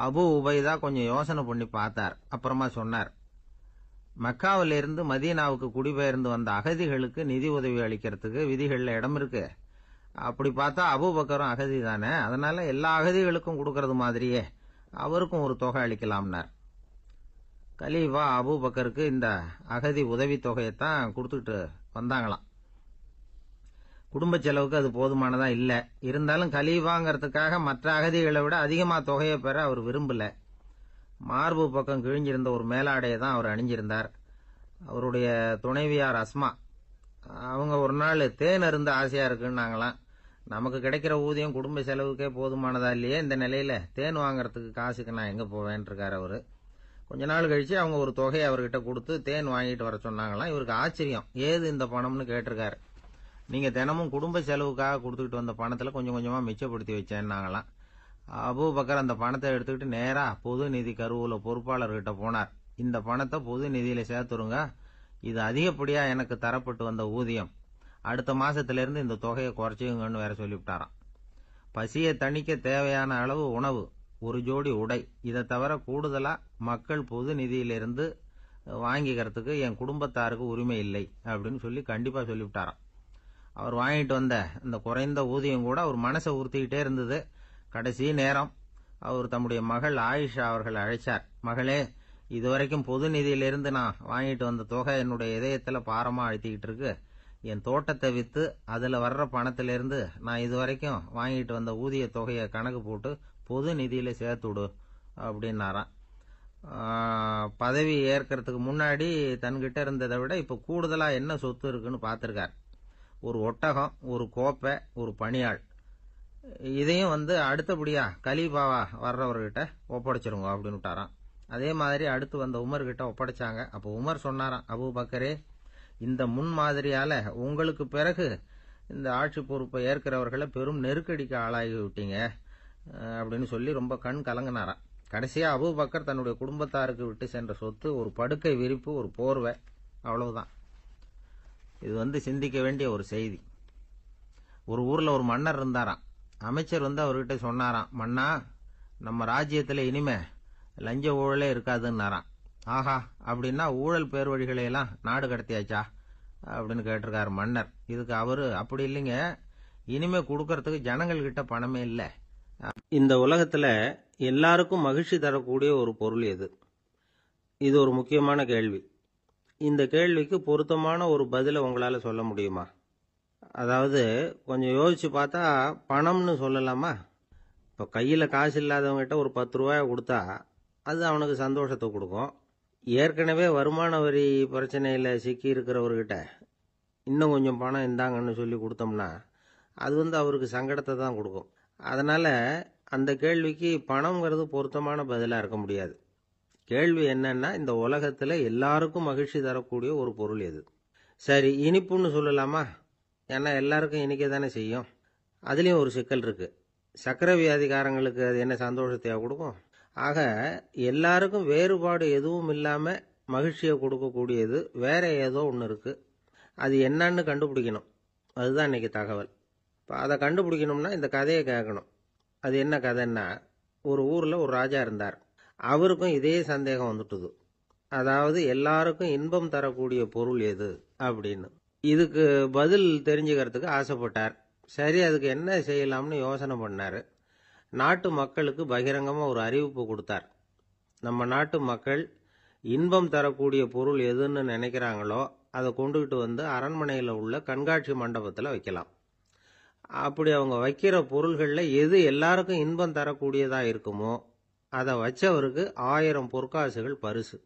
S1: அபு உபைதா கொஞ்சம் யோசனை பண்ணி பார்த்தார். அப்புறமா சொன்னார், மக்காவிலிருந்து மதீனாவுக்கு குடிபெயர்ந்து வந்த அகதிகளுக்கு நிதி உதவி அளிக்கிறதுக்கு விதிகள்ல இடம் இருக்கு. அப்படி பார்த்தா அபூபக்கரும் அகதி தானே, அதனால எல்லா அகதிகளுக்கும் கொடுக்கறது மாதிரியே அவருக்கும் ஒரு தொகை அளிக்கலாம்னார். கலீஃபா அபூபக்கருக்கு இந்த அகதி உதவி தொகையைத்தான் கொடுத்துட்டு வந்தாங்களாம். குடும்ப செலவுக்கு அது போதுமானதா இல்ல. இருந்தாலும் கலீஃபாங்கிறதுக்காக மற்ற அகதிகளை விட அதிகமா தொகையை பெற அவர் விரும்பல. மார்பு பக்கம் கிழிஞ்சிருந்த ஒரு மேலாடையை தான் அவர் அணிஞ்சிருந்தார். அவருடைய துணைவியார் அஸ்மா, அவங்க ஒரு நாள் தேன் அருந்த ஆசையா இருக்குன்னாங்களாம். நமக்கு கிடைக்கிற ஊதியம் குடும்ப செலவுக்கே போதுமானதா இல்லையே, இந்த நிலையில தேன் வாங்கறதுக்கு காசுக்கு நான் எங்க போவேன் இருக்காரு அவரு. கொஞ்ச நாள் கழிச்சு அவங்க ஒரு தொகையை அவர்கிட்ட கொடுத்து தேன் வாங்கிட்டு வர சொன்னாங்களாம். இவருக்கு ஆச்சரியம், ஏது இந்த பணம்னு கேட்டிருக்காரு. நீங்க தினமும் குடும்ப செலவுக்காக கொடுத்துக்கிட்டு வந்த பணத்துல கொஞ்சம் கொஞ்சமா மிச்சப்படுத்தி வச்சேன்னாங்களாம். அபூபக்கர் அந்த பணத்தை எடுத்துக்கிட்டு நேரா பொது நிதி கருவூல பொறுப்பாளர்கிட்ட போனார். இந்த பணத்தை பொது நிதியில சேர்த்துருங்க, இது அதிகப்படியா எனக்கு தரப்பட்டு வந்த ஊதியம், அடுத்த மாசத்திலிருந்து இந்த தொகையை குறைச்சிங்கன்னு வேற சொல்லிவிட்டாராம். பசியை தணிக்க தேவையான அளவு உணவு, ஒரு ஜோடி உடை, இதை தவிர கூடுதலா மக்கள் பொது நிதியிலிருந்து வாங்கிக்கிறதுக்கு என் குடும்பத்தாருக்கு உரிமை இல்லை அப்படின்னு சொல்லி கண்டிப்பா சொல்லிவிட்டாராம். அவர் வாங்கிட்டு வந்த இந்த குறைந்த ஊதியம் கூட அவர் மனசை உறுத்திக்கிட்டே இருந்தது. கடைசி நேரம் அவர் தம்முடைய மகள் ஆயிஷா அவர்கள் அழைச்சார். மகளே, இதுவரைக்கும் பொது நிதியிலிருந்து நான் வாங்கிட்டு வந்த தொகை என்னுடைய இதயத்துல பாரமா அழுத்திக்கிட்டு இருக்கு. என் தோட்டத்தை வித்து அதுல வர்ற பணத்திலிருந்து நான் இதுவரைக்கும் வாங்கிட்டு வந்த ஊதிய தொகையை கணக்கு போட்டு பொது நிதியில சேர்த்து விடு அப்படின்னாராம். பதவி ஏற்கிறதுக்கு முன்னாடி தன்கிட்ட இருந்ததை விட இப்ப கூடுதலா என்ன சொத்து இருக்குன்னு பார்த்திருக்கார். ஒரு ஒட்டகம், ஒரு கோப்பை, ஒரு பணியாள், இதையும் அடுத்தபடியா கலீஃபாவா வர்றவர்கிட்ட ஒப்படைச்சிருங்க அப்படின்னு விட்டாராம். அதே மாதிரி அடுத்து வந்த உமர் கிட்ட ஒப்படைச்சாங்க. அப்போ உமர் சொன்னாராம், அபூபக்கரே, இந்த முன்மாதிரியால உங்களுக்கு பிறகு இந்த ஆட்சி பொறுப்பை ஏற்கிறவர்களை பெரும் நெருக்கடிக்கு ஆளாகி விட்டீங்க அப்படின்னு சொல்லி ரொம்ப கண் கலங்கினாராம். கடைசியா அபூபக்கர் தன்னுடைய குடும்பத்தாருக்கு விட்டு சென்ற சொத்து ஒரு படுக்கை விரிப்பு, ஒரு போர்வை, அவ்வளவுதான். இது சிந்திக்க வேண்டிய ஒரு செய்தி. ஒரு ஊர்ல ஒரு மன்னர் இருந்தாராம். அமைச்சர் அவர்கிட்ட சொன்னாராம், மன்னா, நம்ம ராஜ்யத்துல இனிமே லஞ்ச ஊழலே இருக்காதுன்னாராம். ஆஹா, அப்படின்னா ஊழல் பேர் வழிகளை எல்லாம் நாடு கடத்தியாச்சா அப்படின்னு கேட்டிருக்காரு மன்னர். இதுக்கு அவரு, அப்படி இல்லைங்க, இனிமே கொடுக்கறதுக்கு ஜனங்கள் கிட்ட பணமே இல்லை. இந்த உலகத்துல எல்லாருக்கும் மகிழ்ச்சி தரக்கூடிய ஒரு பொருள் எது? இது ஒரு முக்கியமான கேள்வி. இந்த கேள்விக்கு பொருத்தமான ஒரு பதிலை உங்களால சொல்ல முடியுமா? அதாவது கொஞ்சம் யோசிச்சு பார்த்தா பணம்னு சொல்லலாமா? இப்போ கையில் காசு இல்லாதவங்ககிட்ட ஒரு 10 ரூபாய் கொடுத்தா அது அவனுக்கு சந்தோஷத்தை கொடுக்கும். ஏற்கனவே வருமான வரி பிரச்சனையில் சிக்கி இருக்கிறவர்கிட்ட இன்னும் கொஞ்சம் பணம் இந்தாங்கன்னு சொல்லி கொடுத்தோம்னா அது அவருக்கு சங்கடத்தை தான் கொடுக்கும். அதனால அந்த கேள்விக்கு பணம்ங்கிறது பொருத்தமான பதிலாக இருக்க முடியாது. கேள்வி என்னன்னா, இந்த உலகத்தில் எல்லாருக்கும் மகிழ்ச்சி தரக்கூடிய ஒரு பொருள் எது? சரி, இனிப்புன்னு சொல்லலாமா? ஏன்னா எல்லாருக்கும் இனிக்க தானே செய்யும். அதுலேயும் ஒரு சிக்கல் இருக்கு. சக்கரை வியாதிக்காரங்களுக்கு அது என்ன சந்தோஷத்தையா கொடுக்கும்? ஆக எல்லாருக்கும் வேறுபாடு எதுவும் இல்லாமல் மகிழ்ச்சியை கொடுக்கக்கூடியது வேற ஏதோ ஒன்று இருக்கு. அது என்னன்னு கண்டுபிடிக்கணும். அதுதான் இன்னைக்கு தகவல். இப்போ அதை கண்டுபிடிக்கணும்னா இந்த கதையை கேட்கணும். அது என்ன கதைன்னா, ஒரு ஊரில் ஒரு ராஜா இருந்தார். அவருக்கும் இதே சந்தேகம் வந்துட்டுது. அதாவது எல்லாருக்கும் இன்பம் தரக்கூடிய பொருள் எது அப்படின்னு. இதுக்கு பதில் தெரிஞ்சுக்கிறதுக்கு ஆசைப்பட்டார். சரி, அதுக்கு என்ன செய்யலாம்னு யோசனை பண்ணார். நாட்டு மக்களுக்கு பகிரங்கமாக ஒரு அறிவிப்பு கொடுத்தார். நம்ம நாட்டு மக்கள் இன்பம் தரக்கூடிய பொருள் எதுன்னு நினைக்கிறாங்களோ அதை கொண்டுகிட்டு அரண்மனையில் உள்ள கண்காட்சி மண்டபத்தில் வைக்கலாம். அப்படி அவங்க வைக்கிற பொருள்களில் எது எல்லாருக்கும் இன்பம் தரக்கூடியதாக இருக்குமோ அதை வச்சவருக்கு 1000 பொற்காசுகள் பரிசு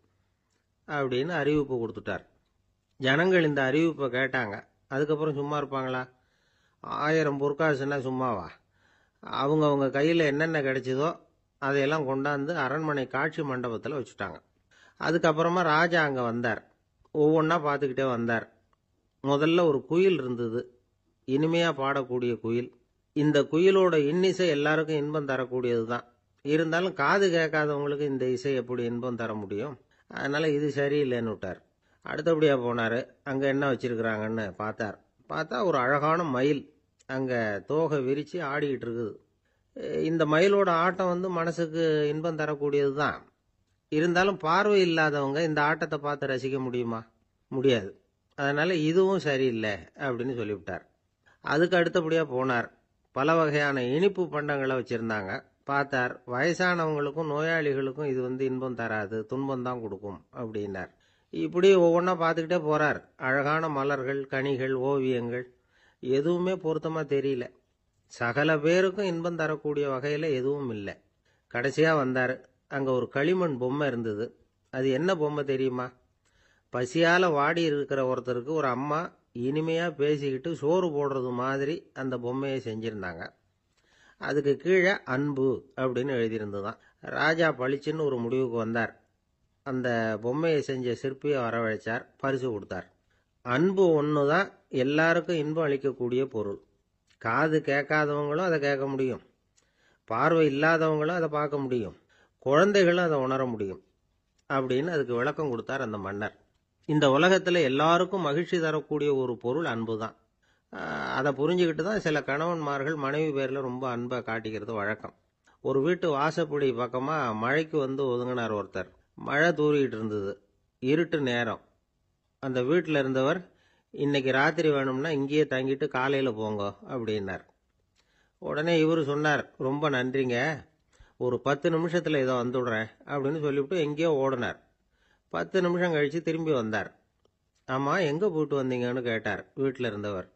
S1: அப்படின்னு அறிவிப்பு கொடுத்துட்டார். ஜனங்கள் இந்த அறிவிப்பை கேட்டாங்க. அதுக்கப்புறம் சும்மா இருப்பாங்களா? 1000 பொற்காசுன்னா சும்மாவா? அவங்க கையில் என்னென்ன கிடைச்சதோ அதையெல்லாம் கொண்டாந்து அரண்மனை காட்சி மண்டபத்தில் வச்சுட்டாங்க. அதுக்கப்புறமா ராஜா அங்கே வந்தார். ஒவ்வொன்றா பார்த்துக்கிட்டே வந்தார். முதல்ல ஒரு குயில் இருந்தது, இனிமையாக பாடக்கூடிய குயில். இந்த குயிலோட இன்னிசை எல்லாருக்கும் இன்பம் தரக்கூடியது தான். இருந்தாலும் காது கேட்காதவங்களுக்கு இந்த இசை எப்படி இன்பம் தர முடியும்? அதனால இது சரியில்லைன்னு விட்டார். அடுத்தபடியாக போனார். அங்கே என்ன வச்சிருக்கிறாங்கன்னு பார்த்தா ஒரு அழகான மயில் அங்கே தோகை விரித்து ஆடிக்கிட்டு இருக்குது. இந்த மயிலோட ஆட்டம் மனசுக்கு இன்பம் தரக்கூடியது தான். இருந்தாலும் பார்வை இல்லாதவங்க இந்த ஆட்டத்தை பார்த்து ரசிக்க முடியுமா? முடியாது. அதனால இதுவும் சரியில்லை அப்படின்னு சொல்லிவிட்டார். அதுக்கு அடுத்தபடியாக போனார். பல வகையான இனிப்பு பண்டங்களை வச்சுருந்தாங்க. பார்த்தார், வயசானவங்களுக்கும் நோயாளிகளுக்கும் இது இன்பம் தராது, துன்பம் தான் கொடுக்கும் அப்படின்னார். இப்படி ஒவ்வொன்றா பார்த்துக்கிட்டே போகிறார். அழகான மலர்கள், கனிகள், ஓவியங்கள் எதுவுமே பொருத்தமாக தெரியல. சகல பேருக்கும் இன்பம் தரக்கூடிய வகையில் எதுவும் இல்லை. கடைசியாக வந்தார். அங்கே ஒரு களிமண் பொம்மை இருந்தது. அது என்ன பொம்மை தெரியுமா? பசியால் வாடி இருக்கிற ஒருத்தருக்கு ஒரு அம்மா இனிமையாக பேசிக்கிட்டு சோறு போடுறது மாதிரி அந்த பொம்மையை செஞ்சுருந்தாங்க. அதுக்கு கீழே அன்பு அப்படின்னு எழுதியிருந்துதான். ராஜா பளிச்சுன்னு ஒரு முடிவுக்கு வந்தார். அந்த பொம்மையை செஞ்ச சிற்பியை வரவழைச்சார், பரிசு கொடுத்தார். அன்பு ஒன்று தான் எல்லாருக்கும் இன்பம் அளிக்கக்கூடிய பொருள். காது கேட்காதவங்களும் அதை கேட்க முடியும், பார்வை இல்லாதவங்களும் அதை பார்க்க முடியும், குழந்தைகளும் அதை உணர முடியும் அப்படின்னு அதுக்கு விளக்கம் கொடுத்தார் அந்த மன்னர். இந்த உலகத்தில் எல்லாருக்கும் மகிழ்ச்சி தரக்கூடிய ஒரு பொருள் அன்பு தான். அதை புரிஞ்சுக்கிட்டு தான் சில கணவன்மார்கள் மனைவி பேரில் ரொம்ப அன்பை காட்டிக்கிறது வழக்கம். ஒரு வீட்டு வாசப்படி பக்கமாக மழைக்கு ஒதுங்கினார் ஒருத்தர். மழை தூரிக்கிட்டு இருந்தது, இருட்டு நேரம். அந்த வீட்டில் இருந்தவர், இன்னைக்கு ராத்திரி வேணும்னா இங்கேயே தங்கிட்டு காலையில் போங்க அப்படின்னார். உடனே இவர் சொன்னார், ரொம்ப நன்றிங்க, ஒரு 10 நிமிஷத்தில் இதை வந்துவிடுறேன் அப்படின்னு சொல்லிவிட்டு எங்கேயோ ஓடினார். 10 நிமிஷம் கழித்து திரும்பி வந்தார். ஆமாம், எங்கே போயிட்டு வந்தீங்கன்னு கேட்டார் வீட்டில் இருந்தவர்.